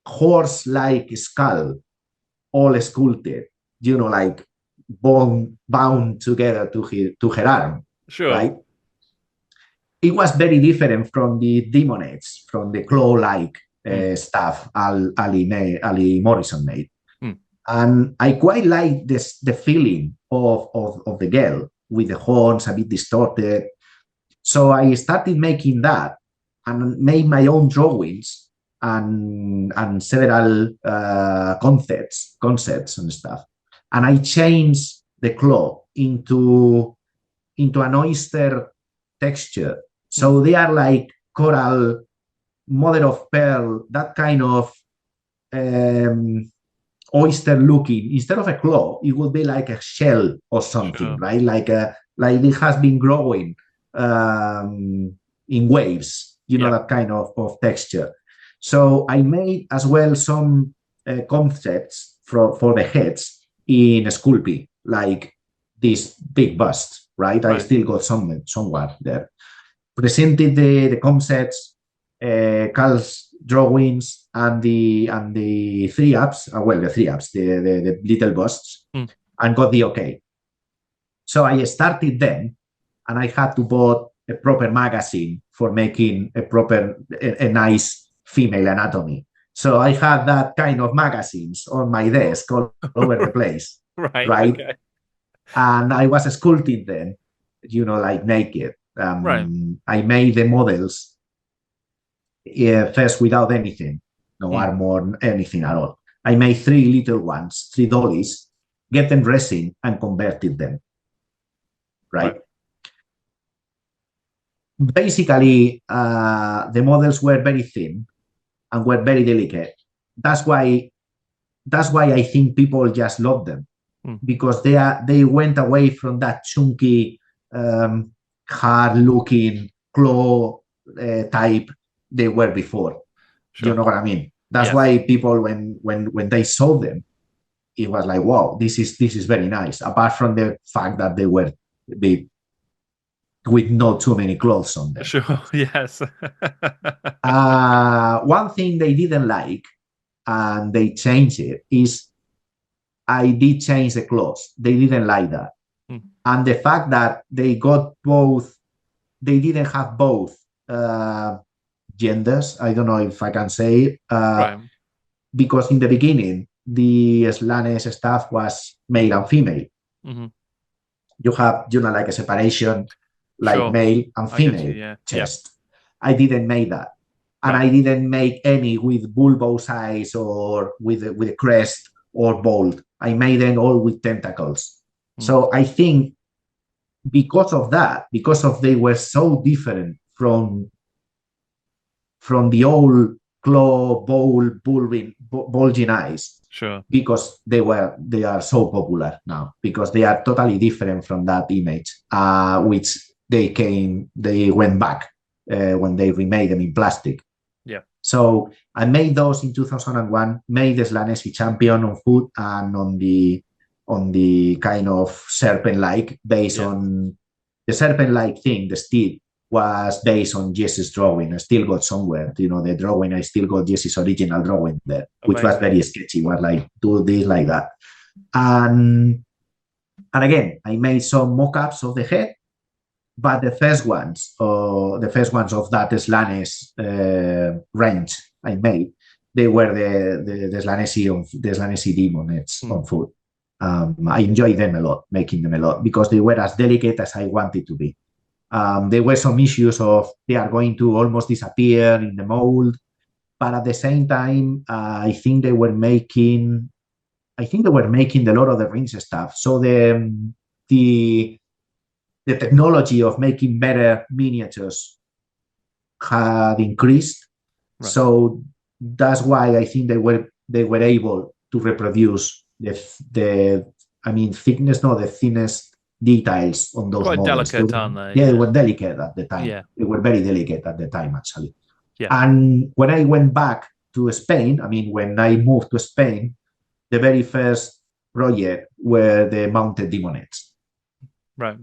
horse-like skull, all sculpted, like bound together to her arm. Sure. Right? It was very different from the Daemonettes, from the claw-like stuff Ali Morrison made. And I quite like the feeling of the girl with the horns a bit distorted. So I started making that and made my own drawings and several concepts and stuff. And I changed the claw into an oyster texture. So they are like coral, mother of pearl, that kind of oyster looking. Instead of a claw, it would be like a shell or something, right? Like it has been growing in waves, that kind of texture. So I made as well some concepts for the heads in Sculpey, like this big bust, right? I still got somewhat there. Presented the concepts, Carl's drawings, and the 3-ups, the little busts, and got the okay. So I started then, and I had to buy a proper magazine for making a nice female anatomy. So I had that kind of magazines on my desk all over the place. Right? Okay. And I was sculpting them, like naked. I made the models first without anything, no armor, anything at all. I made 3 little ones, 3 dollies, get them resin and converted them. Right? Basically, the models were very thin and were very delicate. That's why I think people just love them, because they went away from that chunky, hard-looking claw type they were before. Sure. You know what I mean? That's why people, when they saw them, it was like, wow, this is very nice. Apart from the fact that they were big, with not too many clothes on them. Sure. Yes. One thing they didn't like, and they changed it, is I did change the clothes. They didn't like that. And the fact that they got both, they didn't have both genders. I don't know if I can say it. Because in the beginning, the Slaanesh stuff was male and female. You have, like a separation, like male and female chest. I didn't make that. And I didn't make any with bulbous eyes or with a crest or bold. I made them all with tentacles. So I think because of that, because they were so different from the old claw, bulging eyes. Sure. Because they are so popular now, because they are totally different from that image, which they went back when they remade them in plastic. Yeah. So I made those in 2001, made the Slanneshi champion on foot and on the kind of serpent-like, based on the serpent-like thing, the steed was based on Jesse's drawing. I still got somewhere, the drawing, I still got Jesse's original drawing there, which was very sketchy, was like, do this like that. And again, I made some mock-ups of the head, but the first ones of that Slaanesh range I made, they were the Slanneshi Daemonettes on foot. I enjoyed them a lot, making them a lot, because they were as delicate as I wanted to be. There were some issues of they are going to almost disappear in the mold, but at the same time, I think they were making the Lord of the Rings stuff. So the technology of making better miniatures had increased. Right. So that's why I think they were able to reproduce the thickness, not the thinnest details on those quite models. Delicate, aren't they? Yeah, they were delicate at the time. Yeah. They were very delicate at the time, actually. Yeah. And when I went back to Spain, when I moved to Spain, the very first project were the mounted Daemonettes. Right.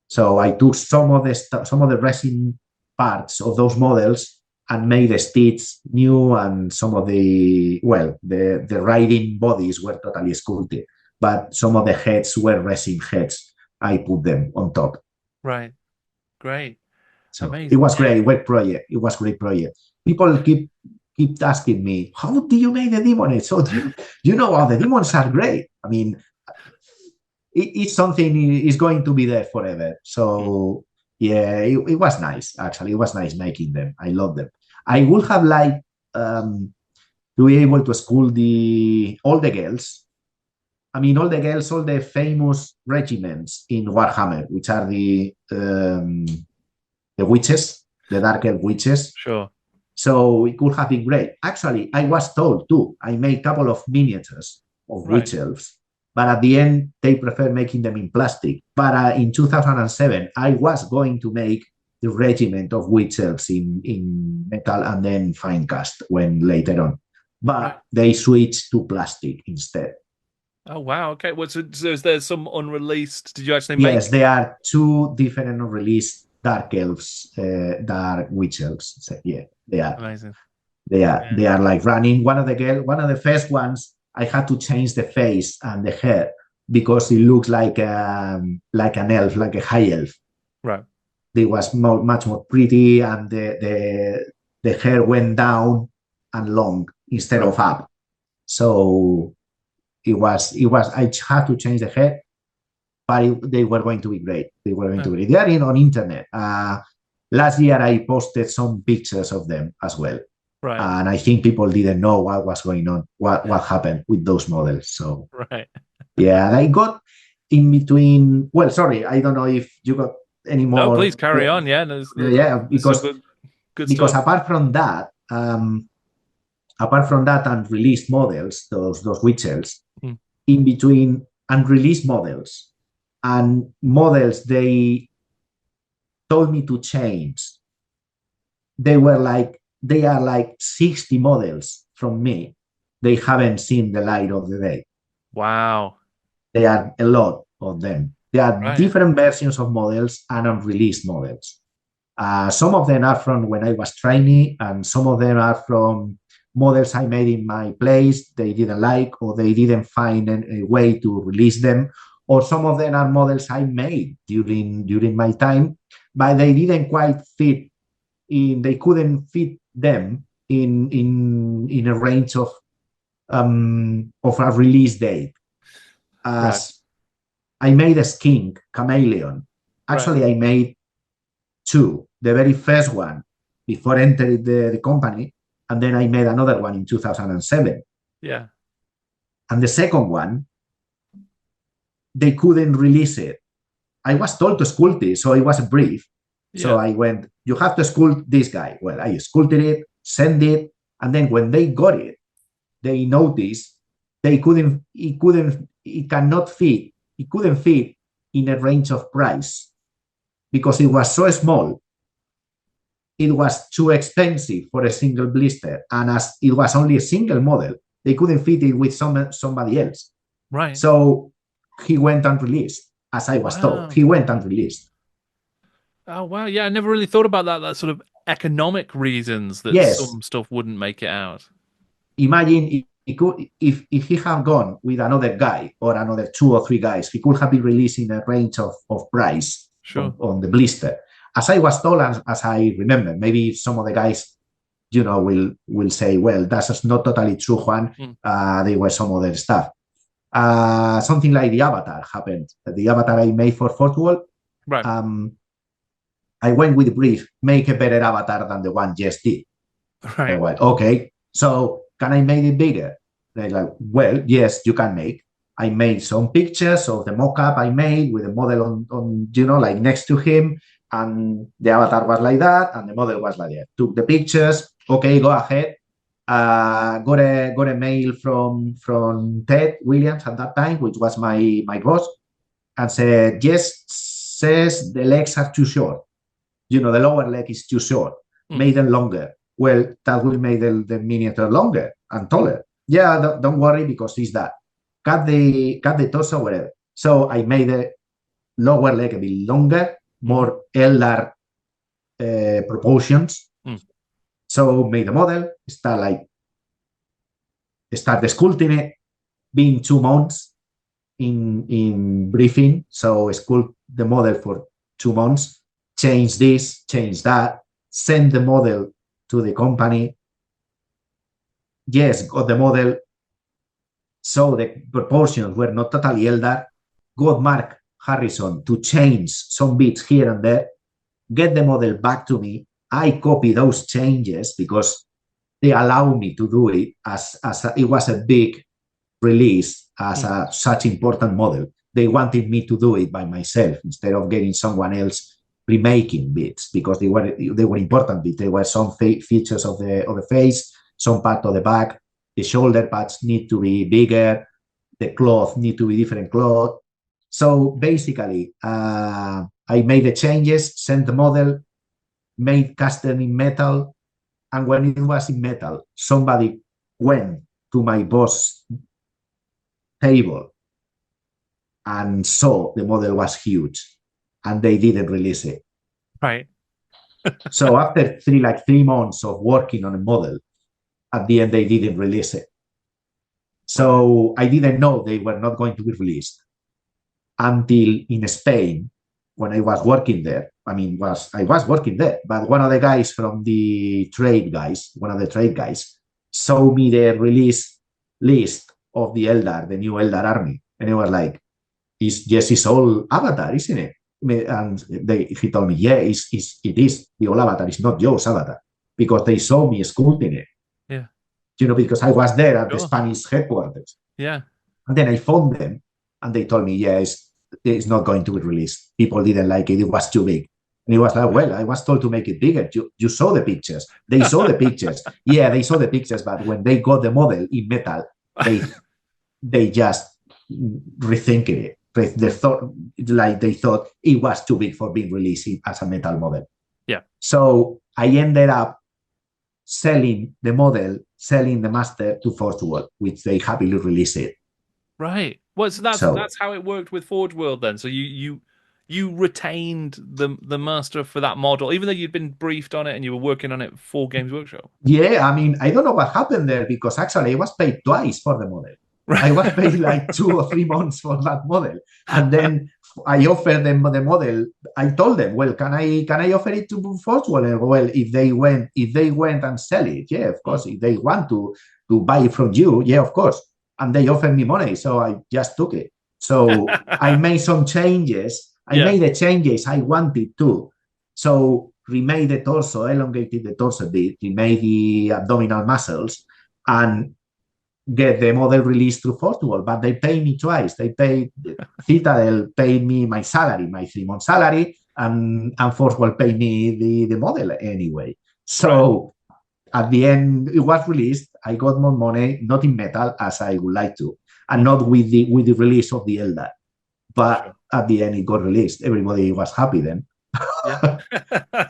So I took some of the resin parts of those models and made the steeds new, and some of the riding bodies were totally sculpted, but some of the heads were resin heads. I put them on top. Right. Great. So amazing. It was great. Great project. It was great project. People keep asking me, how do you make the Daemonettes? So you know how the demons are great. It's something is going to be there forever. So yeah, it was nice. Actually, it was nice making them. I love them. I would have liked to be able to school all the girls. All the famous regiments in Warhammer, which are the witches, the dark elf witches. Sure. So it could have been great. Actually, I was told too. I made a couple of miniatures of witch elves, but at the end, they prefer making them in plastic. But in 2007, I was going to make the regiment of witch elves in metal and then fine cast later on. But they switched to plastic instead. Oh, wow. Okay. So is there some unreleased? Did you actually make? Yes, there are 2 different unreleased dark elves, dark witch elves. So, yeah, they are. Amazing. They are like running. One of the first ones, I had to change the face and the hair because it looks like an elf, like a high elf. Right. It was much more pretty, and the hair went down and long instead of up. So it was. I had to change the hair, but they were going to be great. They were going to be. They are on internet. Last year I posted some pictures of them as well. Right. And I think people didn't know what was going on, what happened with those models. So right. Yeah, and I got in between. Well, sorry, I don't know if you got any more. No, please carry on. Yeah, there's because some good stuff. apart from that, unreleased models, those witches, in between unreleased models and models they told me to change, they are like 60 models from me. They haven't seen the light of the day. Wow. There are a lot of them. There are different versions of models and unreleased models. Some of them are from when I was training, and some of them are from models I made in my place they didn't like, or they didn't find a way to release them. Or some of them are models I made during my time, but they didn't quite fit in. They couldn't fit them in a range of a release date. As I made a skink chameleon. Actually, I made two. The very first one before entering the company, and then I made another one in 2007. Yeah. And the second one, they couldn't release it. I was told to sculpt it, so it was a brief. Yeah. So I went, you have to sculpt this guy. Well, I sculpted it, sent it, and then when they got it, they noticed it couldn't fit in a range of price because it was so small. It was too expensive for a single blister, and as it was only a single model, they couldn't fit it with somebody else. Right. So he went unreleased, as I was told. He went unreleased. Oh wow! Yeah, I never really thought about that sort of economic reasons that some stuff wouldn't make it out. Imagine if he had gone with another guy or another 2 or 3 guys, he could have been released in a range of price on the blister. As I was told, as I remember, maybe some of the guys, will say, well, that's not totally true, Juan. There were some other stuff. Something like the avatar happened. The avatar I made for Forge World. Right. I went with the brief, make a better avatar than the one just did. Right. I went, okay, so can I make it bigger? They're like, well, yes, you can make. I made some pictures of the mock-up I made with the model on like next to him, and the avatar was like that, and the model was like that. Took the pictures, okay, go ahead. Got a mail from Ted Williams at that time, which was my boss, and said, yes, says the legs are too short. The lower leg is too short. Make them longer. Well, that will make the miniature longer and taller. Yeah, don't worry, because it's that. Cut the torso, whatever. So I made the lower leg a bit longer, more elder proportions. So made the model, start sculpting it, being 2 months in briefing. So sculpt the model for 2 months, change this, change that, send the model to the company. Yes, got the model. So the proportions were not totally elder. Got Mark Harrison to change some bits here and there. Get the model back to me. I copy those changes because they allow me to do it as it was a big release as such important model. They wanted me to do it by myself instead of getting someone else remaking bits, because they were important bits. There were some features of the face, some part of the back. The shoulder pads need to be bigger. The cloth need to be different cloth. So basically, I made the changes, sent the model, made custom in metal, and when it was in metal, somebody went to my boss table and saw the model was huge, and they didn't release it. Right. So after 3 months of working on a model, at the end they didn't release it. So I didn't know they were not going to be released until in Spain, when I was working there. I was working there, but one of the guys from the trade guys, showed me the release list of the new Eldar army, and it was like, it's all Avatar, isn't it? And he told me, yeah, it is. The old Avatar is not Joe's Avatar, because they saw me sculpting it. because I was there at the Spanish headquarters. Yeah. And then I phoned them, and they told me, it's not going to be released. People didn't like it. It was too big. And he was like, well, I was told to make it bigger. You saw the pictures. They saw the pictures. Yeah, they saw the pictures, but when they got the model in metal, they just rethinked it. They thought it was too big for being released as a metal model. Yeah. So I ended up selling the master to Forge World, which they happily released it. Right. Well, so that's how it worked with Forge World then. So you retained the master for that model, even though you'd been briefed on it and you were working on it for Games Workshop. Yeah, I mean, I don't know what happened there, because actually I was paid twice for the model. Right. I was paid like 2 or 3 months for that model, and then I offered them the model. I told them, well, can I offer it to Forge World? Well, if they went and sell it, yeah, of course. If they want to buy it from you, yeah, of course. And they offered me money, so I just took it. So I made some changes. I made the changes I wanted to. So remade the torso, elongated the torso a bit, remade the abdominal muscles, and get the model released through Forge World. But they paid me twice. They paid Citadel paid me my salary, my 3-month salary, and Forge World paid me the model anyway. So at the end, it was released. I got more money, not in metal as I would like to, and not with the release of the Eldar. But at the end, it got released. Everybody was happy then. Yeah.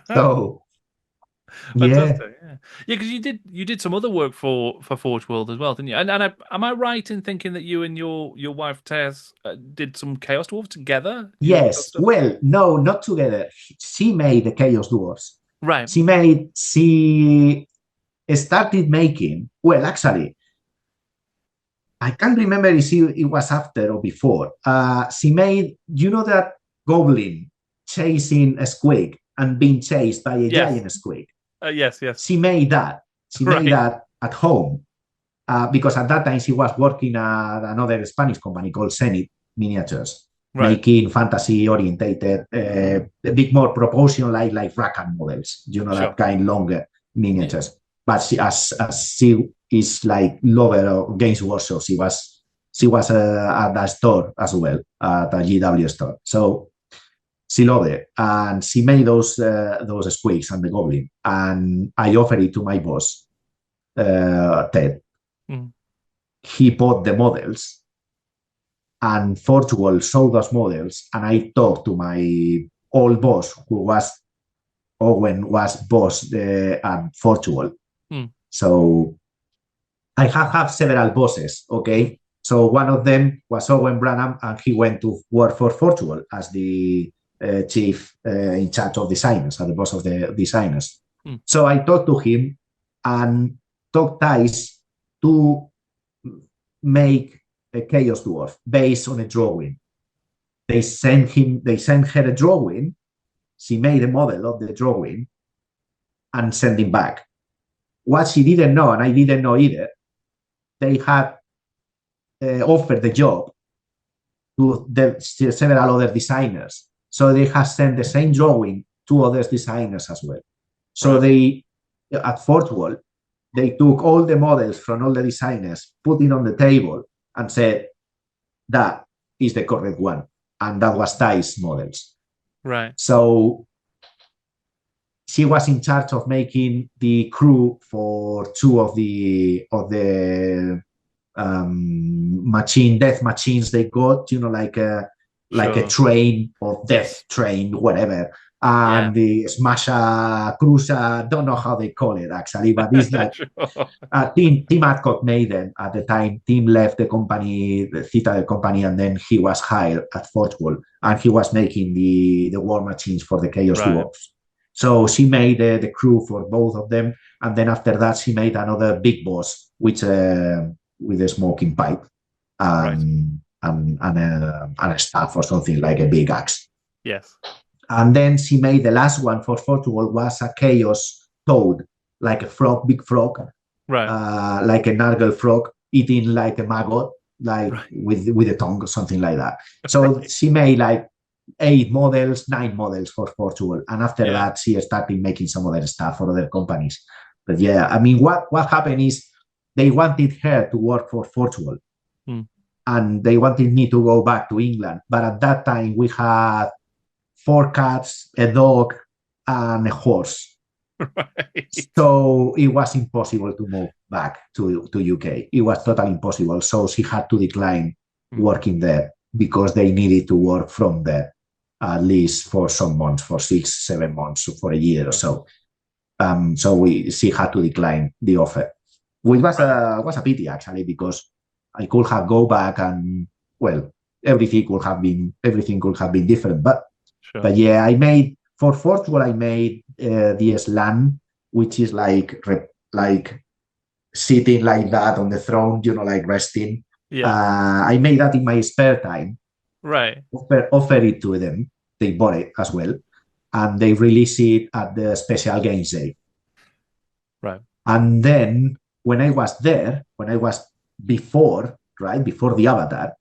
So fantastic. Yeah, because you did some other work for Forge World as well, didn't you? And am I right in thinking that you and your wife Tess did some Chaos Dwarves together? Yes. Well, no, not together. She made the Chaos Dwarves. Right. She started making. Well, actually, I can't remember if it was after or before. She made, that goblin chasing a squig and being chased by a giant squig. Yes. She made that. She made that at home because at that time she was working at another Spanish company called Zenith Miniatures, making fantasy-orientated, a bit more proportional, like Rakan models. That kind longer miniatures. Yeah. But she is like lover of Games Workshop. She was at that store as well, at the GW store. So she loved it, and she made those squigs and the goblin, and I offered it to my boss, Ted. He bought the models, and Forge World sold those models, and I talked to my old boss, who was Owen, was boss at Forge World. So I have several bosses, okay? So one of them was Owen Branham, and he went to work for Forge World as the chief in charge of designers, and the boss of the designers. So I talked to him and talked ties to make a Chaos Dwarf based on a drawing. They sent her a drawing. She made a model of the drawing and sent him back. What she didn't know, and I didn't know either, they had offered the job to several other designers. So they have sent the same drawing to other designers as well. So they, at Forge World, they took all the models from all the designers, put it on the table, and said, that is the correct one. And that was Ty's models. Right. So she was in charge of making the crew for 2 of the death machines they got, like a train or death train, whatever. And the Smasher Cruiser, don't know how they call it actually, but it's like Tim Adcock made them at the time. Tim left the company, the Citadel company, and then he was hired at Forge World, and he was making the war machines for the Chaos Dwarfs. So she made the crew for both of them, and then after that she made another big boss, which with a smoking pipe and a staff or something, like a big axe. Yes. And then she made the last one for Forge World, was a Chaos Toad, like a frog, big frog, like a Nargle frog, eating like a maggot, like with a tongue or something like that. So she made like 9 models for Forge World, and after that she started making some other stuff for other companies. But yeah, I mean, what happened is they wanted her to work for Forge World. And they wanted me to go back to England. But at that time, we had 4 cats, a dog, and a horse. Right. So it was impossible to move back to UK. It was totally impossible. So she had to decline working there because they needed to work from there at least for some months, for 6-7 months, for a year or so. So she had to decline the offer, which was a pity actually, because I could have go back and everything could have been different. But yeah, I made for Forge World, I made the Slan, which is like sitting like that on the throne, like resting. I made that in my spare time. Right. Offer it to them. They bought it as well, and they released it at the Special Games Day. Right. And then when I was before the Avatar,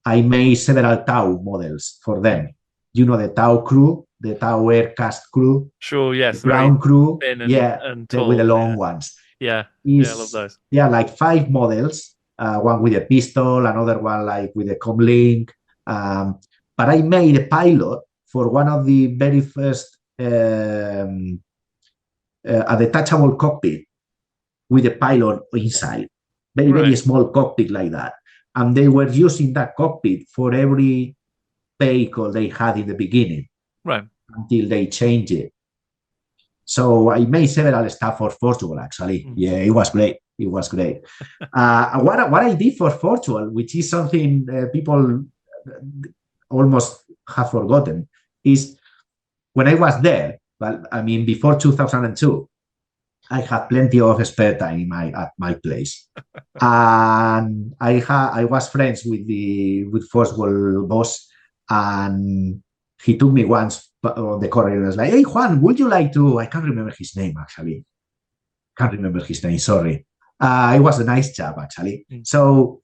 I made several Tau models for them. The Tau crew, the Tau aircast crew. Sure, yes. The ground crew, and tall, with the long ones. Yeah, I love those. Yeah, like 5 models, one with a pistol, another one like with a comlink. But I made a pilot for one of the very first a detachable cockpit with a pilot inside. Very small cockpit like that. And they were using that cockpit for every vehicle they had in the beginning. Right. Until they changed it. So I made several stuff for Forge World, actually. Yeah, it was great. What I did for Forge World, which is something people almost have forgotten, is when I was there, before 2002, I had plenty of spare time at my place. And I was friends with Forge World boss, and he took me once on the corridor and was like, "Hey, Juan, would you like to..." I can't remember his name, actually. Sorry. It was a nice chap, actually. So,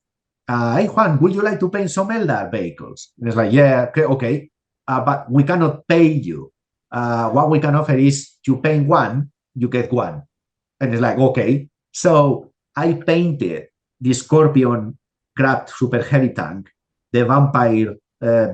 "Hey, Juan, would you like to paint some Eldar vehicles?" And it's like, "Yeah, okay. But we cannot pay you. What we can offer is you paint one, you get one." And it's like, okay. So I painted the Scorpion Grabbed Super Heavy Tank, the Vampire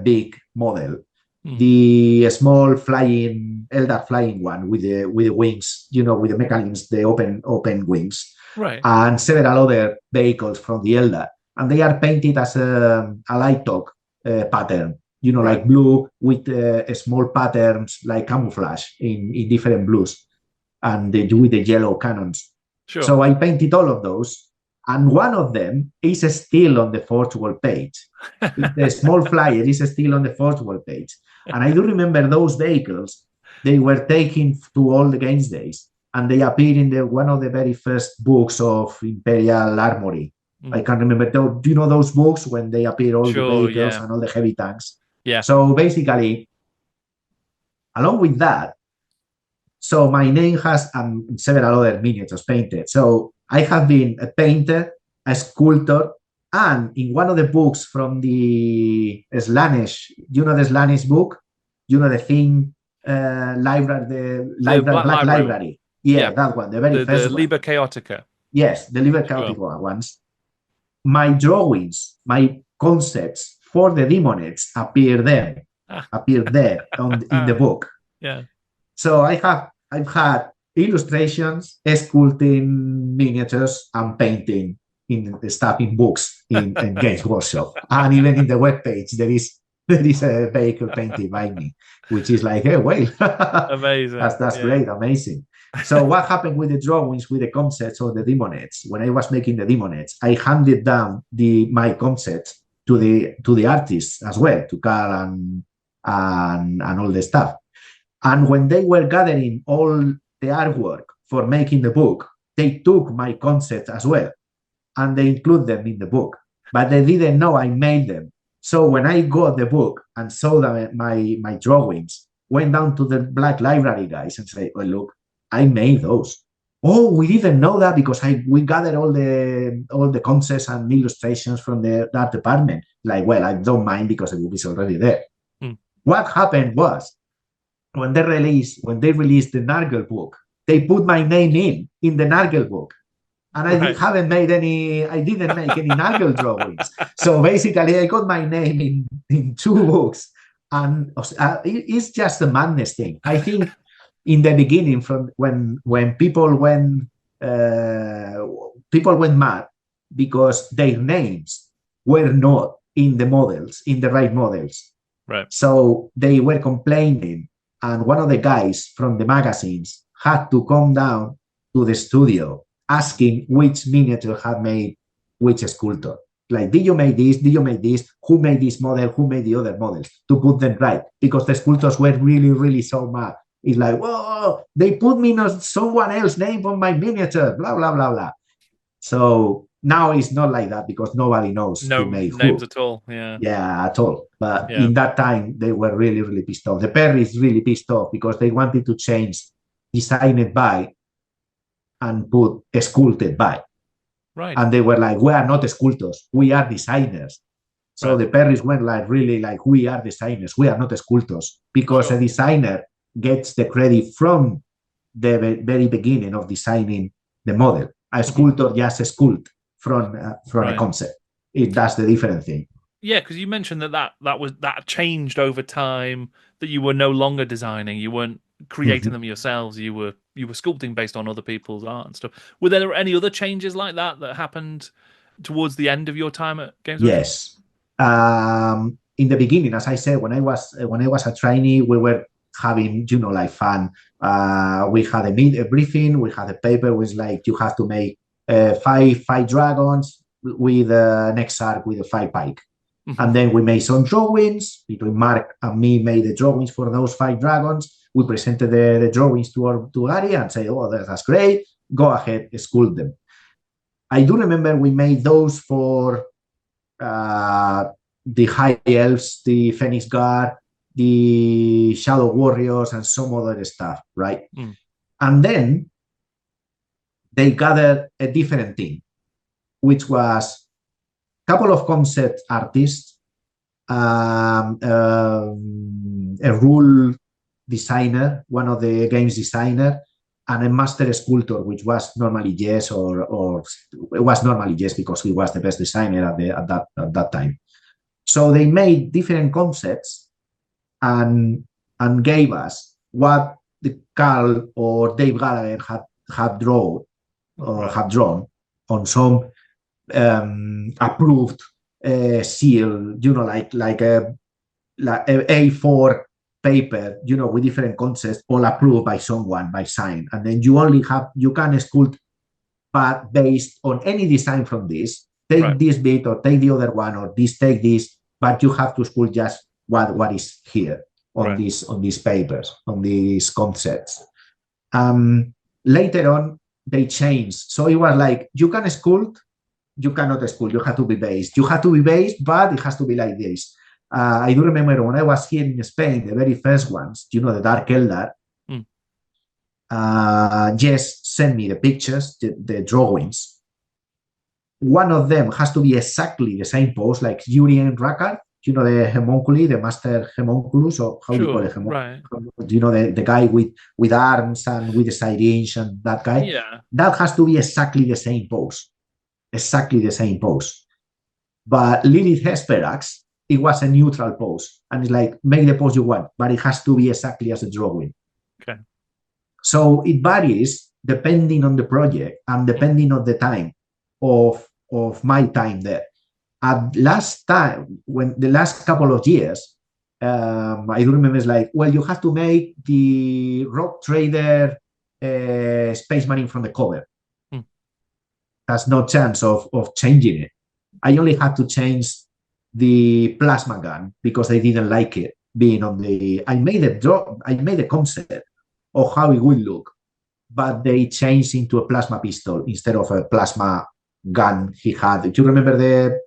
big model, the small Eldar flying one with the wings, with the mechanisms, the open wings, right, and several other vehicles from the Eldar. And they are painted as a light talk pattern, like blue with small patterns like camouflage in different blues, and with the yellow cannons. Sure. So I painted all of those, and one of them is still on the Forge World page. The small flyer is still on the Forge World page. And I do remember those vehicles, they were taken to all the games days, and they appeared in one of the very first books of Imperial Armory. I can't remember. Do you know those books when they appear all the vehicles and all the heavy tanks? Yeah. So basically, along with that, so my name has several other miniatures painted. So I have been a painter, a sculptor, and in one of the books from the Slaanesh, the Slaanesh book, the thing library, the Black Library. Yeah, that one, the very first one. The Liber Chaotica. Yes, the Liber Chaotica ones. My drawings, my concepts for the Daemonettes appear there in the book. Yeah. So I've had illustrations, sculpting miniatures, and painting in the stuff in books in Games Workshop, and even in the webpage there is a vehicle painted by me, which is like, hey, wait, amazing. That's great, amazing. So what happened with the drawings, with the concepts of the Daemonettes? When I was making the Daemonettes, I handed down my concepts to the artists as well, to Carl and all the stuff. And when they were gathering all the artwork for making the book, they took my concepts as well, and they include them in the book. But they didn't know I made them. So when I got the book and saw my drawings, went down to the Black Library guys and said, "Well, look, I made those." "Oh, we didn't know that because we gathered all the concepts and illustrations from that department." Like, well, I don't mind because the book is already there. What happened was, when they released the Nargle book, they put my name in the Nargle book. And I didn't make any Nagel drawings. So basically, I got my name in 2 books. And it's just a madness thing. I think in the beginning, from when people went mad because their names were not in the right models. Right. So they were complaining, and one of the guys from the magazines had to come down to the studio asking which miniature had made which sculptor. Like, did you make this? Did you make this? Who made this model? Who made the other models? To put them right. Because the sculptors were really, really so mad. It's like, whoa, they put me someone else's name on my miniature, blah, blah, blah, blah. So now it's not like that because nobody knows who made names who. at all. Yeah. Yeah, at all. But in that time, they were really, really pissed off. The Perrys really pissed off because they wanted to change designed by and put sculpted by. Right. And they were like, we are not sculptors, we are designers. So the Perrys went like, really, like, we are designers, we are not sculptors, because a designer gets the credit from the very beginning of designing the model. A sculptor just sculpt from a concept. That's the different thing. Yeah, because you mentioned that changed over time, that you were no longer designing, you weren't creating them yourselves, you were sculpting based on other people's art and stuff. Were there any other changes like that happened towards the end of your time at Games Workshop? Yes. In the beginning, as I said, when I was a trainee, we were having, like, fun. We had a briefing, we had a paper which, like, you have to make 5 dragons with an Exarch with a 5 pike. And then we made some drawings. Between Mark and me made the drawings for those 5 dragons. We presented the drawings to Gary and said, oh, that's great. Go ahead, sculpt them. I do remember we made those for the High Elves, the Phoenix Guard, the Shadow Warriors, and some other stuff, right? And then they gathered a different thing, which was a couple of concept artists, a rule designer, one of the games designer, and a master sculptor, which was normally Jess, or it was normally Jess because he was the best designer at that time. So they made different concepts and gave us what the Carl or Dave Gallagher had drawn on some approved seal, like a A4 paper, with different concepts, all approved by someone, by sign. And then you can sculpt, but based on any design from this, take this bit or take the other one, or take this, but you have to sculpt just what is here on these papers, on these concepts. Later on, they changed. So it was like, you can sculpt, you cannot sculpt, you have to be based. You have to be based, but it has to be like this. I do remember when I was here in Spain, the very first ones, the Dark Eldar, Jess sent me the pictures, the drawings. One of them has to be exactly the same pose, like Yuri and Rakar, the homunculi, the master homunculus, or how do you call it? The guy with arms and with the side inch and that guy. Yeah. That has to be exactly the same pose. Exactly the same pose. But Lilith Hesperax, it was a neutral pose. And it's like, make the pose you want, but it has to be exactly as a drawing. Okay. So it varies depending on the project and depending on the time of my time there. At last time, when the last couple of years, I do remember, it's like, well, you have to make the Rock Trader Space Marine from the cover. There's no chance of changing it. I only had to change the plasma gun because they didn't like it being on the. I made a concept of how it would look, but they changed into a plasma pistol instead of a plasma gun he had. Do you remember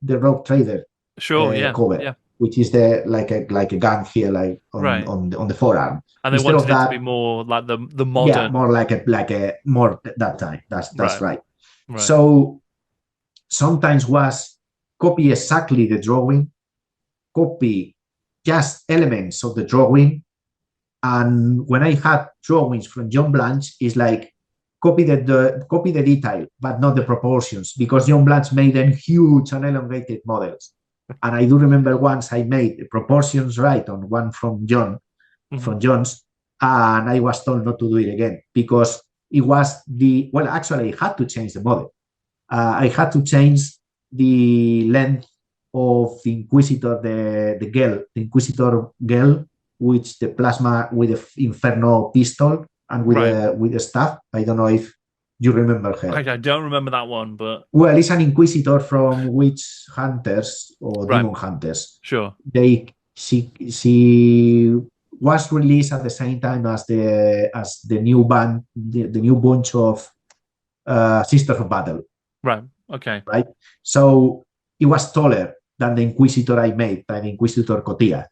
the Rogue Trader? Sure, cover, which is like a gun here, like on the forearm. And they wanted it to be more like the modern. Yeah, more like a more that time. That's right. So sometimes was copy exactly the drawing, copy just elements of the drawing. And when I had drawings from John Blanche, it's like copy the detail, but not the proportions, because John Blanche made them huge and elongated models. And I do remember once I made the proportions right on one from John's, and I was told not to do it again because it was actually I had to change the model. I had to change the length of the Inquisitor, the Inquisitor Gel, which the plasma with the Inferno pistol and with the staff. I don't know if you remember her. I don't remember that one, but it's an Inquisitor from Witch Hunters or Demon Hunters. Sure. She was released at the same time as the new band, the new bunch of Sisters of Battle. Right. Okay. Right. So it was taller than the Inquisitor I made, by the Inquisitor Cotilla.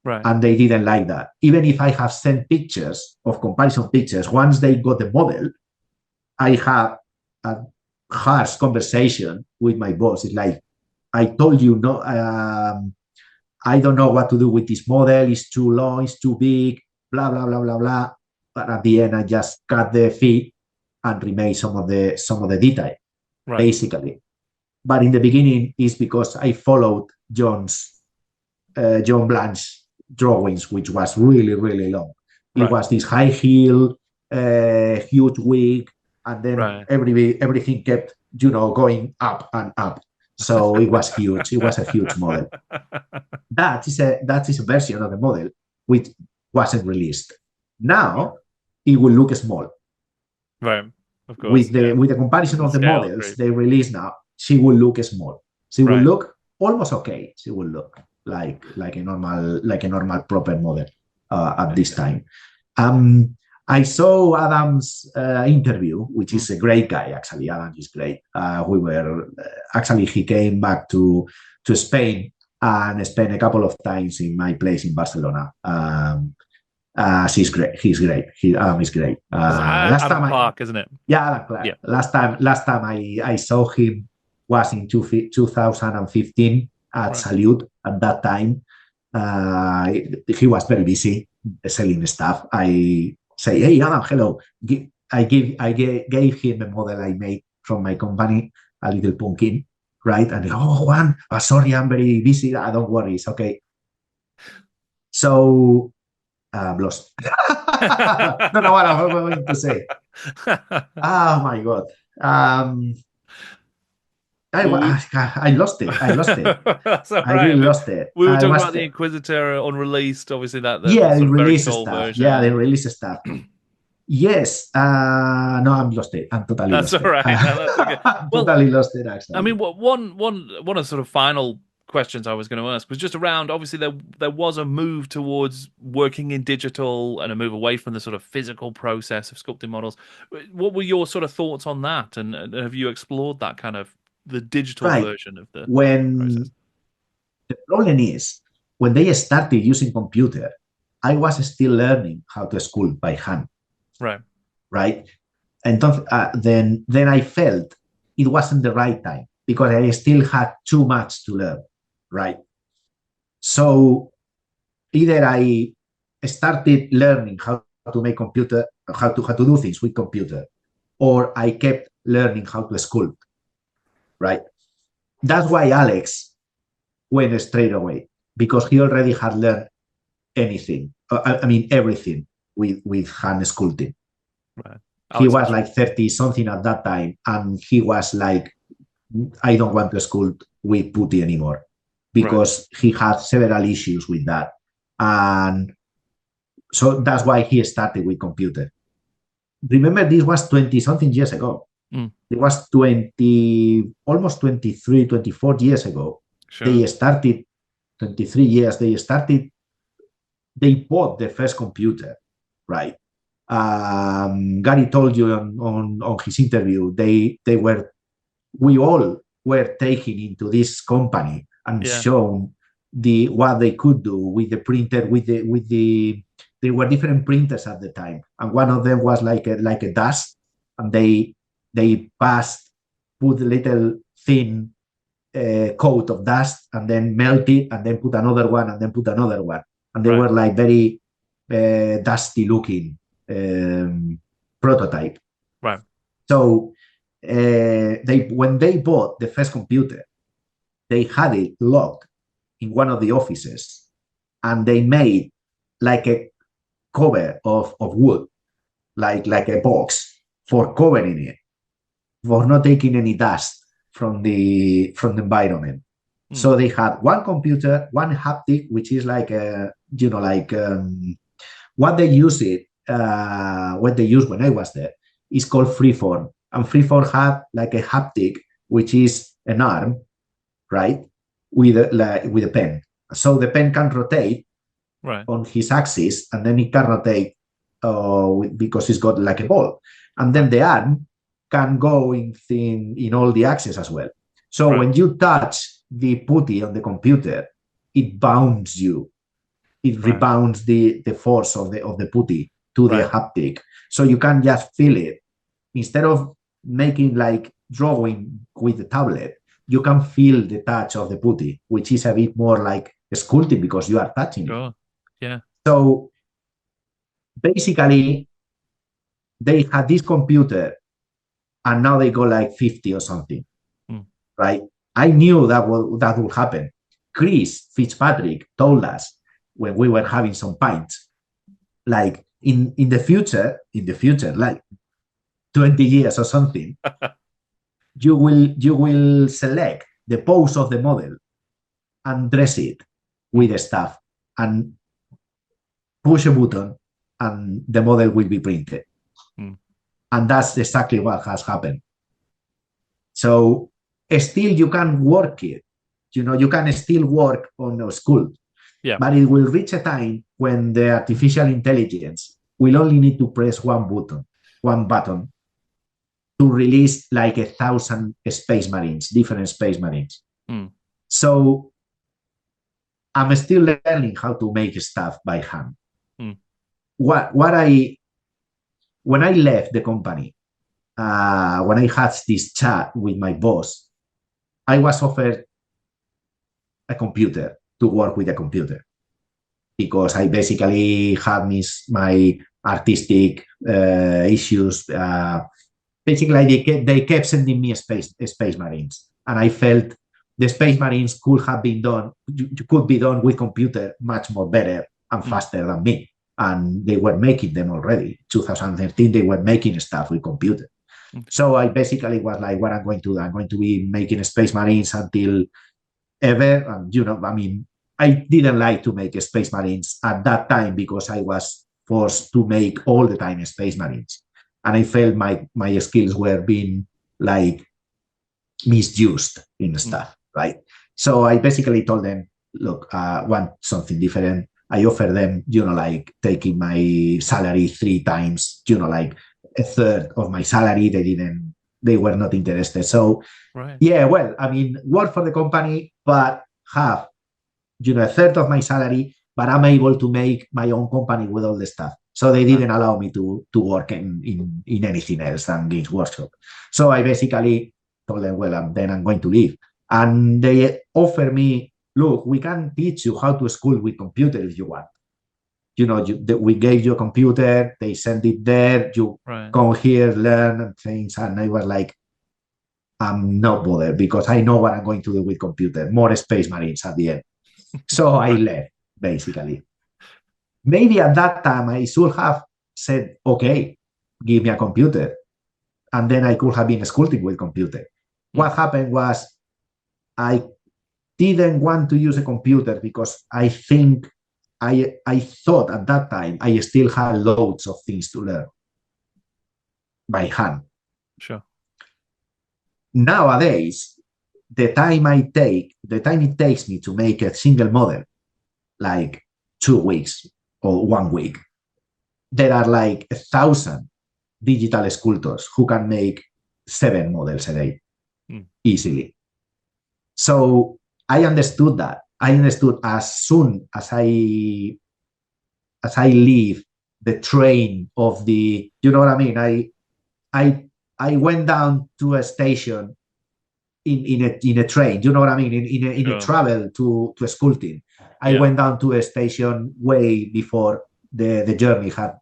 Right. And they didn't like that. Even if I have sent pictures of comparison pictures, once they got the model, I had a harsh conversation with my boss. It's like, I told you, no, I don't know what to do with this model. It's too long, it's too big, blah, blah, blah, blah, blah. But at the end, I just cut the feet and remade some of the detail, basically. But in the beginning, it's because I followed John Blanche drawings, which was really, really long. It was this high heel, huge wig, and then everything kept, going up and up. So it was huge. It was a huge model. That is a version of the model which wasn't released. Now it will look small. Right. Of course. With the comparison of the models they release now, she will look small. She will look almost okay. She will look like a normal proper model at this time. I saw Adam's interview, which is a great guy, actually. Adam is great. He came back to Spain and spent a couple of times in my place in Barcelona. He's great. Adam is great. Adam Clark, isn't it? Yeah, Adam Clark. Yeah. Last time I saw him was in 2015 at Salute. At that time, he was very busy selling stuff. I say, hey, Adam, hello. I gave him a model I made from my company, a little pumpkin, right? And Juan, sorry, I'm very busy. Don't worry, it's okay. So I'm lost. Don't know what I'm going to say. Oh my God. I lost it. That's all I really lost it. We were talking about the Inquisitor unreleased, obviously that the released stuff. Version. Yeah, the released stuff. Yes. No, I'm lost it. I'm totally lost it. That's all right. That's okay. I'm totally lost it, actually. I mean, one of the sort of final questions I was going to ask was just around, obviously there was a move towards working in digital and a move away from the sort of physical process of sculpting models. What were your sort of thoughts on that, and have you explored that kind of the digital version of the process? The problem is when they started using computer, I was still learning how to sculpt by hand. Right. And then I felt it wasn't the right time because I still had too much to learn. Right. So either I started learning how to make computer, how to do things with computer, or I kept learning how to sculpt. Right. That's why Alex went straight away, because he already had learned everything with hand sculpting. Right. He was like 30 something at that time, and he was like, I don't want to sculpt with putty anymore, because he had several issues with that. And so that's why he started with computer. Remember, this was 20 something years ago. It was almost 23, 24 years ago. Sure. They started 23 years. They bought the first computer, right? Gary told you on his interview, we all were taken into this company and shown what they could do with the printer, there were different printers at the time, and one of them was like a dust, and they put a little thin coat of dust and then melt it and then put another one and then put another one, and they were like very dusty looking prototype. Right. So when they bought the first computer, they had it locked in one of the offices, and they made like a cover of wood, like a box for covering it, for not taking any dust from the environment. So they had one computer, one haptic, which is like what they use when I was there is called freeform, and freeform had like a haptic, which is an arm, right, with a pen. So the pen can rotate on his axis, and then it can rotate because it's got like a ball, and then the arm can go in all the axes as well. So when you touch the putty on the computer, it bounds you. It rebounds the force of the putty to the haptic. So you can just feel it. Instead of making like drawing with the tablet, you can feel the touch of the putty, which is a bit more like sculpting because you are touching it. Yeah. So basically, they had this computer, and now they go like 50 or something, right? I knew that would happen. Chris Fitzpatrick told us when we were having some pints, like in the future, like 20 years or something, you will select the pose of the model and dress it with stuff and push a button and the model will be printed. And that's exactly what has happened. So still you can work it. You can still work on a sculpt. Yeah. But it will reach a time when the artificial intelligence will only need to press one button to release like 1,000 space marines, different space marines. So I'm still learning how to make stuff by hand. When I left the company, when I had this chat with my boss, I was offered a computer to work with a computer because I basically had my artistic issues. Basically, they kept sending me space marines, and I felt the space marines could be done with computer much more better and faster than me. And they were making them already. 2013, they were making stuff with computer. So I basically was like, what I'm going to do? I'm going to be making space marines until ever. And, I didn't like to make space marines at that time because I was forced to make all the time space marines. And I felt my skills were being like misused in stuff, right? So I basically told them, look, I want something different. I offered them, like taking my salary 3 times, like a third of my salary. They were not interested. So, work for the company, but have, a third of my salary, but I'm able to make my own company with all the stuff. So they didn't allow me to work in anything else than Games Workshop. So I basically told them, well, then I'm going to leave. And they offered me, look, we can teach you how to sculpt with computer if you want. We gave you a computer, they send it there, you come here, learn things. And I was like, I'm not bothered because I know what I'm going to do with computer, more space marines at the end. So I left, basically. Maybe at that time I should have said, okay, give me a computer. And then I could have been sculpting with computer. What happened was I didn't want to use a computer because I think I thought at that time I still had loads of things to learn by hand. Sure. Nowadays, the time it takes me to make a single model, like 2 weeks or 1 week, there are like 1,000 digital sculptors who can make 7 models a day easily. So I understood that. I understood as soon as I leave the train of the, you know what I mean? I went down to a station in a train, you know what I mean? In a travel to sculpting. I went down to a station way before the journey had,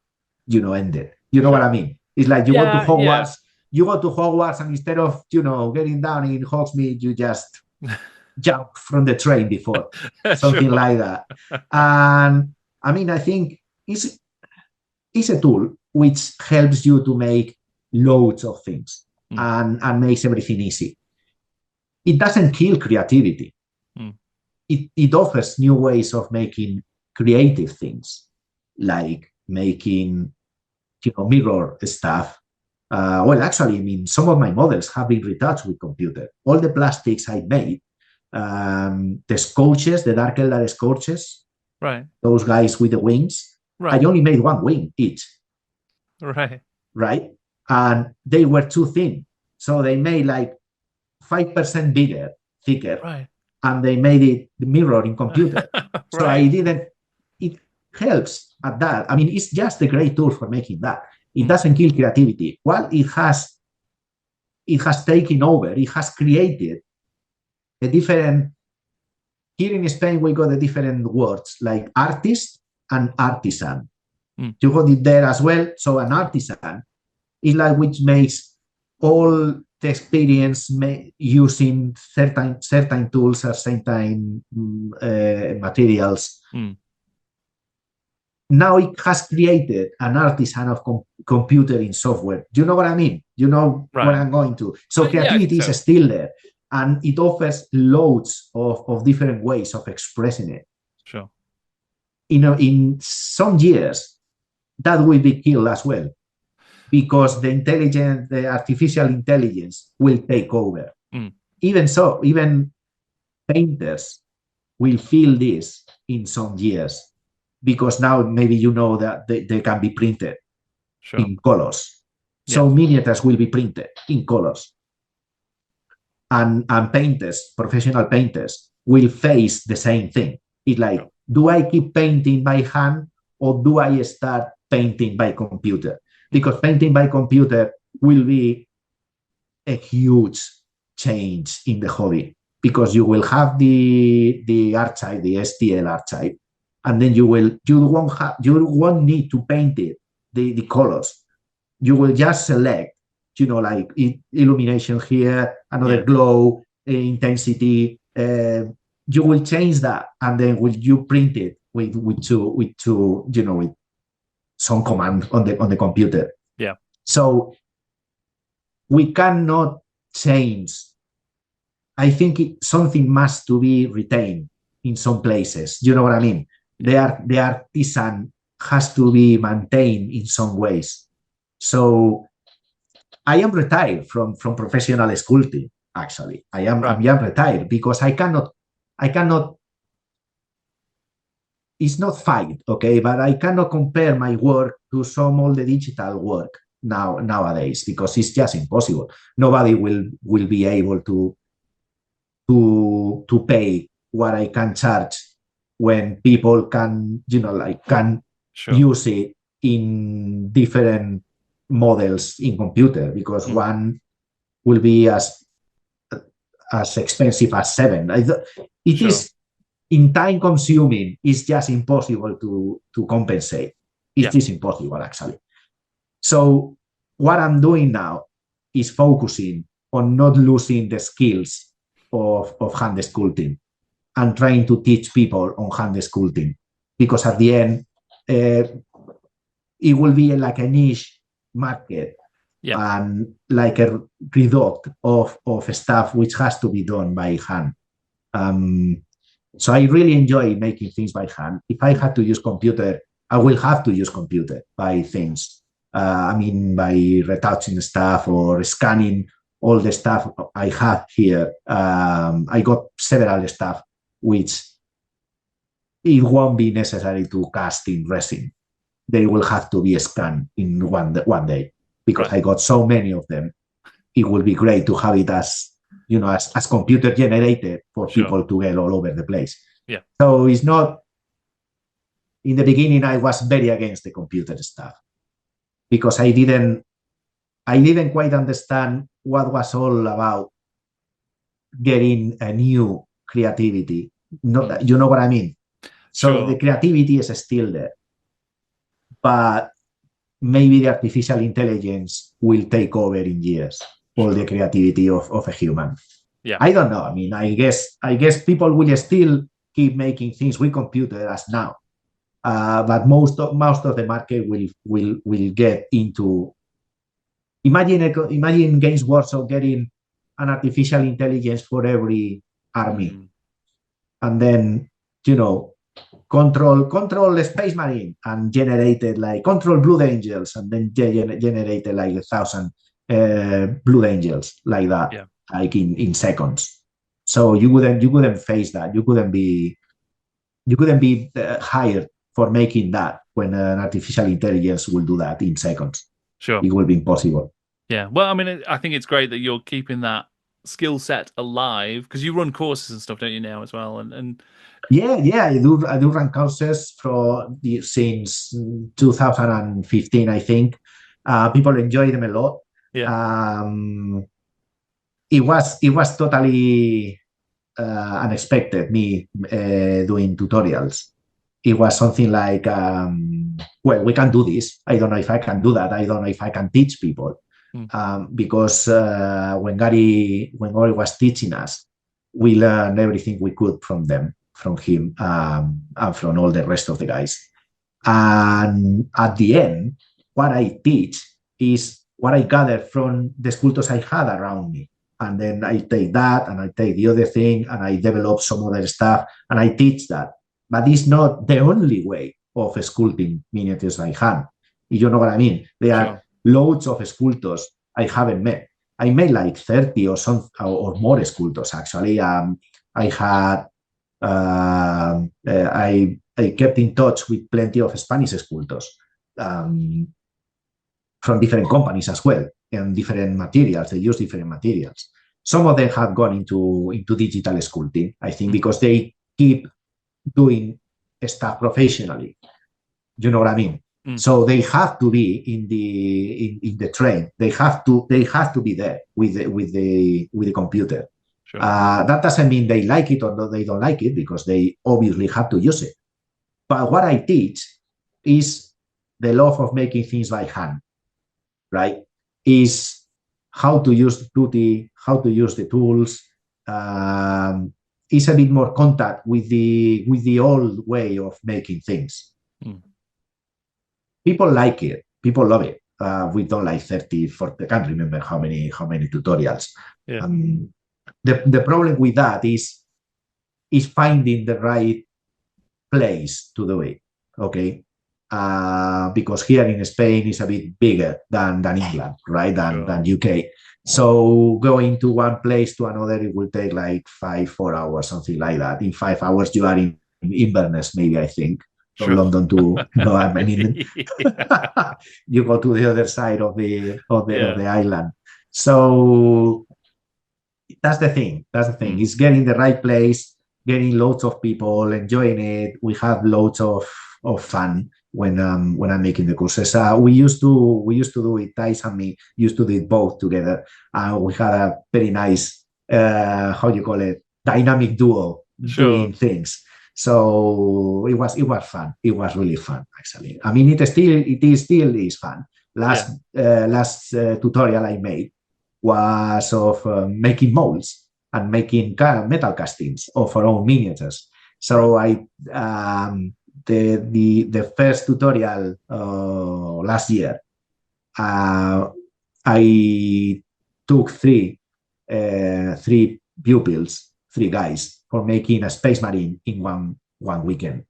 ended. You know what I mean? It's like you go to Hogwarts you go to Hogwarts and instead of, getting down in Hogsmeade, you just jump from the train before. Something like that. And I mean, I think it's a tool which helps you to make loads of things and makes everything easy. It doesn't kill creativity. It offers new ways of making creative things, like making, mirror stuff. Well, actually, I mean, some of my models have been retouched with computer. All the plastics I made, the scourges, the Dark Eldar scourges, right? Those guys with the wings. Right. I only made one wing each. Right. And they were too thin. So they made like 5% bigger, thicker. Right. And they made it mirror in computer. So right. It helps at that. I mean, it's just a great tool for making that. It doesn't kill creativity. Well, it has taken over. It has created a different, here in Spain, we got the different words like artist and artisan. You got it there as well. So an artisan is like which makes all the experience using certain tools or certain materials. Now it has created an artisan of computing software. Do you know what I mean? You know what I'm going to. So creativity is still there, and it offers loads of different ways of expressing it. Sure. In some years, that will be killed as well, because the artificial intelligence will take over. Even so, even painters will feel this in some years, because now maybe that they can be printed in colors. So miniatures will be printed in colors. And painters, professional painters, will face the same thing. It's like, do I keep painting by hand or do I start painting by computer? Because painting by computer will be a huge change in the hobby, because you will have the archive, the STL archive, and then you won't need to paint it, the colors. You will just select, like illumination here, another glow, intensity. You will change that, and then will you print it with some command on the computer. Yeah. So we cannot change. I think something must to be retained in some places. You know what I mean? The artisan has to be maintained in some ways. So I am retired from professional sculpting. Actually, I am retired because I cannot. It's not fight, okay, but I cannot compare my work to all the digital work nowadays, because it's just impossible. Nobody will be able to pay what I can charge when people can use it in different models in computer, because one will be as expensive as 7. It is in time consuming. It's just impossible to compensate. It is impossible, actually. So what I'm doing now is focusing on not losing the skills of hand sculpting and trying to teach people on hand sculpting, because at the end it will be like a niche market and like a reduct of stuff which has to be done by hand. So I really enjoy making things by hand. If I had to use computer, I will have to use computer by things. By retouching stuff or scanning all the stuff I have here. I got several stuff which it won't be necessary to cast in resin. They will have to be scanned in one day, because I got so many of them. It will be great to have it as computer generated for people to get all over the place. Yeah. So it's not. In the beginning, I was very against the computer stuff, because I didn't quite understand what was all about getting a new creativity. You know what I mean? So the creativity is still there, but maybe the artificial intelligence will take over in years all the creativity of a human. Yeah. I don't know. I mean, I guess people will still keep making things with computer as now. But most of the market will get into imagine Games Workshop getting an artificial intelligence for every army, and then control the Space Marine and generated like control Blood Angels, and then generated like 1,000 Blood Angels like that, like in seconds. So you wouldn't face that. You couldn't be hired for making that when an artificial intelligence will do that in seconds. Sure. It will be impossible. Yeah. Well, I mean, I think it's great that you're keeping that skill set alive, because you run courses and stuff, don't you, now as well? And yeah, I do run courses since 2015, I think. People enjoy them a lot. Yeah. It was totally unexpected, me doing tutorials. It was something like, well, we can do this. I don't know if I can do that. I don't know if I can teach people. Because when Gary was teaching us, we learned everything we could from him, and from all the rest of the guys. And at the end, what I teach is what I gather from the sculptors I had around me. And then I take that and I take the other thing and I develop some other stuff and I teach that. But it's not the only way of sculpting miniatures by hand. You know what I mean? There are loads of sculptors I haven't met. I made like 30 or more sculptors, actually. I kept in touch with plenty of Spanish sculptors from different companies as well, and different materials. They use different materials. Some of them have gone into digital sculpting, I think, because they keep doing stuff professionally. You know what I mean? So they have to be in the train. They have to be there with the computer. Sure. That doesn't mean they like it or they don't like it, because they obviously have to use it. But what I teach is the love of making things by hand, right? Is how to use the duty, how to use the tools. It's a bit more contact with the old way of making things. People like it. People love it. We've done like 30, 40, I can't remember how many tutorials. Yeah. The problem with that is finding the right place to do it. Okay. Because here in Spain is a bit bigger than England, right? Than UK. So going to one place to another, it will take like 4 hours, something like that. In 5 hours, you are in Inverness, maybe, I think. From London to you go to the other side of the island. So that's the thing. It's getting the right place, getting loads of people enjoying it. We have loads of fun when I'm making the courses. We used to do it. Thais and me used to do it both together. We had a very nice dynamic duo doing things. So it was fun. It was really fun, actually. I mean, it still is fun. Last tutorial I made was of making molds and making metal castings of our own miniatures. So the first tutorial last year, I took three pupils, 3 guys, for making a Space Marine in one weekend.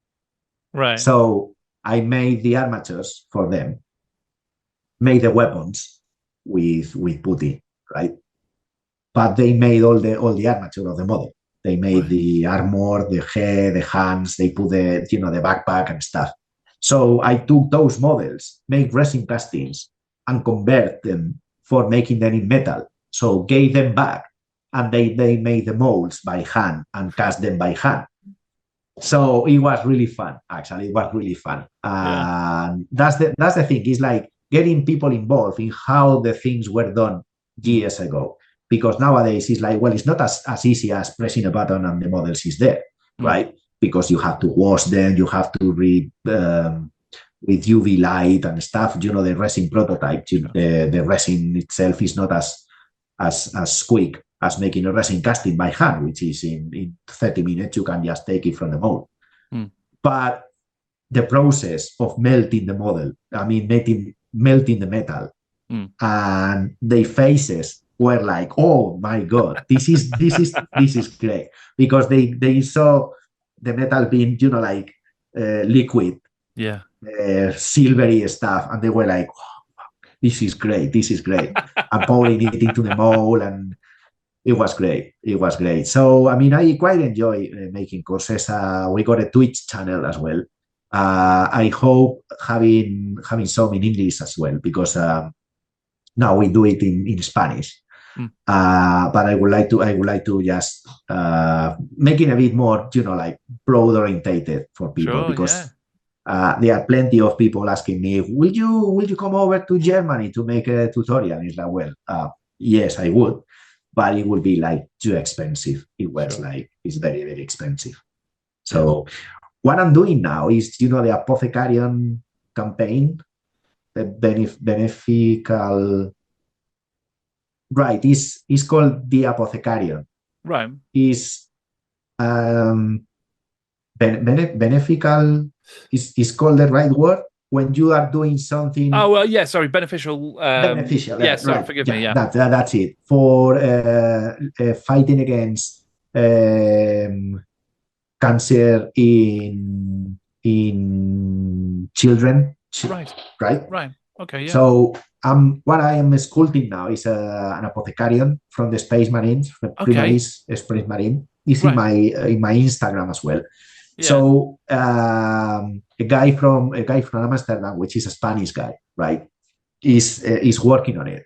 Right. So I made the armatures for them, made the weapons with putty, right? But they made all the armature of the model. They made the armor, the head, the hands. They put the backpack and stuff. So I took those models, make resin castings, and convert them for making them in metal. So gave them back, and they made the molds by hand and cast them by hand. So it was really fun. Actually, it was really fun. That's the thing. It's like getting people involved in how the things were done years ago. Because nowadays it's like, well, it's not as easy as pressing a button and the models is there, right? Because you have to wash them, you have to with UV light and stuff. You know, the resin prototype, the resin itself is not as quick as making a resin casting by hand, which is in 30 minutes, you can just take it from the mold. But the process of melting the model, I mean, melting the metal, and their faces were like, "Oh my God, this is great," because they saw the metal being, you know, like liquid, silvery stuff, and they were like, "Oh, this is great, and pouring it into the mold, and it was great. So, I mean, I quite enjoy making courses. We got a Twitch channel as well. I hope having some in English as well, because now we do it in Spanish. But I would like to just make it a bit more, you know, like broad orientated for people, because there are plenty of people asking me, will you come over to Germany to make a tutorial? It's like, well, yes, I would, but it would be like too expensive. It was like, it's very, very expensive. So what I'm doing now is, you know, the Apothecarion campaign, the beneficial, right? Is called the Apothecarion. Right. Is beneficial is called the right word when you are doing something. Oh well, yeah. Sorry, beneficial. Beneficial. Yes, right. Forgive me. Yeah, that's it. For fighting against cancer in children. Right. Okay. Yeah. So what I am sculpting now is an Apothecarion from the Space Marines, from Primaris Space Marine. It's in my Instagram as well. Yeah. So a guy from Amsterdam, which is a Spanish guy, right, is working on it.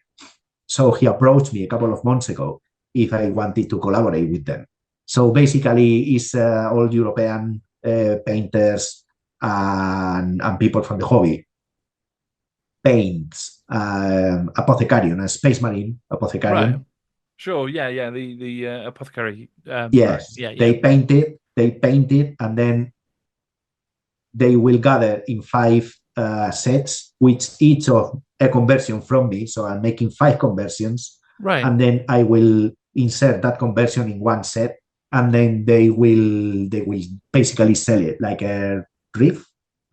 So he approached me a couple of months ago if I wanted to collaborate with them. So basically, it's all European painters and people from the hobby paints Apothecarion, a Space Marine Apothecarion. Right. Sure. Yeah. The apothecary. Yes. Yeah. They paint it, and then they will gather in 5 sets, which each of a conversion from me. So I'm making 5 conversions, right? And then I will insert that conversion in one set, and then they will basically sell it like a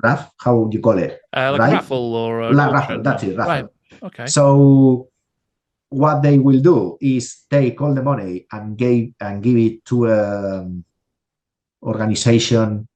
raff, how would you call it? Like a raffle or a raffle. That's it, raffle. Right. Okay. So what they will do is take all the money and give it to an organization,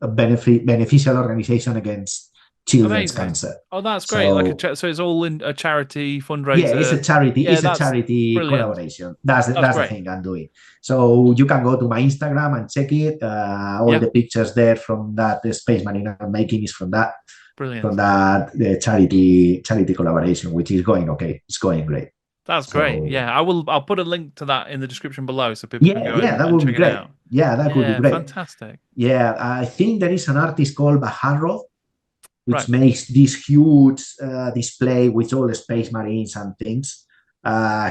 a beneficial organization against children's cancer. Oh, that's great! So, so it's all in a charity fundraiser. Yeah, it's a charity. Yeah, it's a charity collaboration. That's the thing I'm doing. So you can go to my Instagram and check it. All the pictures there from that Space Marine I'm making is from that. Brilliant. From that the charity collaboration, which is going okay. It's going great. That's great. Yeah, I'll put a link to that in the description below so people can go that would be great. Yeah, that would be great. Fantastic. Yeah, I think there is an artist called Baharro, which makes this huge display with all the Space Marines and things.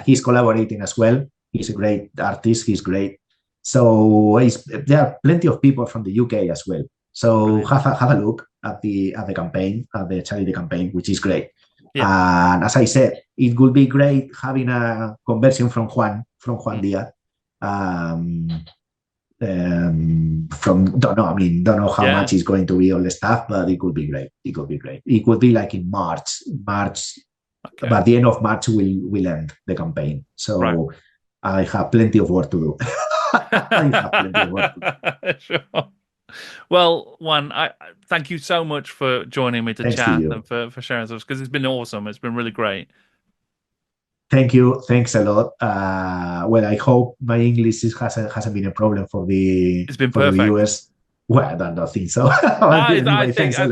He's collaborating as well. He's a great artist. He's great. So there are plenty of people from the UK as well. So have a look at the campaign, at the charity campaign, which is great. Yeah. And as I said, it would be great having a conversion from Juan Diaz. Don't know how much is going to be all the stuff, but it could be great. It could be like in March. But the end of March will end the campaign. So I have plenty of work to do. Sure. Well, Juan, I thank you so much for joining me to chat and for sharing this, because it's been awesome. It's been really great. Thank you. Thanks a lot. Well, I hope my English hasn't been a problem for the viewers. Well, I don't think so. Thanks a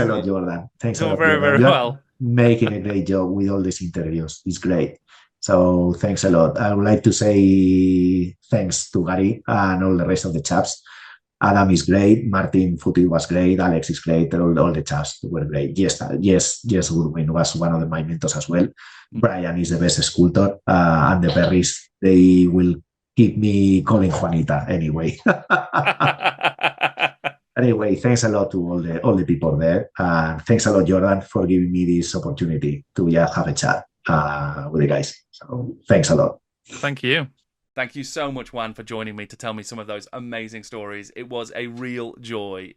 lot, Jordan. Thanks a lot, very, Jordan. very well. Making a great job with all these interviews. It's great. So thanks a lot. I would like to say thanks to Gary and all the rest of the chaps. Adam is great. Martin Futi was great. Alex is great. All the chaps were great. Yes, Goodwin was one of my mentors as well. Brian is the best sculptor. And the Berries, they will keep me calling Juanita anyway. Anyway, thanks a lot to all the people there. Thanks a lot, Jordan, for giving me this opportunity to have a chat with the guys. So thanks a lot. Thank you. Thank you so much, Juan, for joining me to tell me some of those amazing stories. It was a real joy.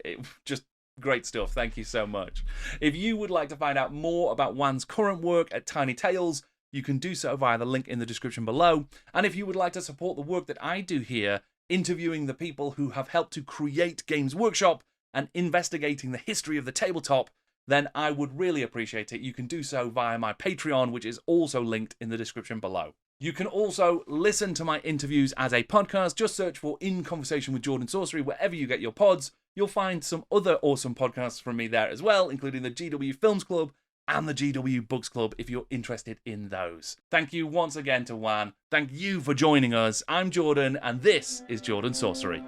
Just great stuff. Thank you so much. If you would like to find out more about Juan's current work at Tiny Tales, you can do so via the link in the description below. And if you would like to support the work that I do here, interviewing the people who have helped to create Games Workshop and investigating the history of the tabletop, then I would really appreciate it. You can do so via my Patreon, which is also linked in the description below. You can also listen to my interviews as a podcast. Just search for In Conversation with Jordan Sorcery wherever you get your pods. You'll find some other awesome podcasts from me there as well, including the GW Films Club and the GW Books Club if you're interested in those. Thank you once again to Juan. Thank you for joining us. I'm Jordan, and this is Jordan Sorcery.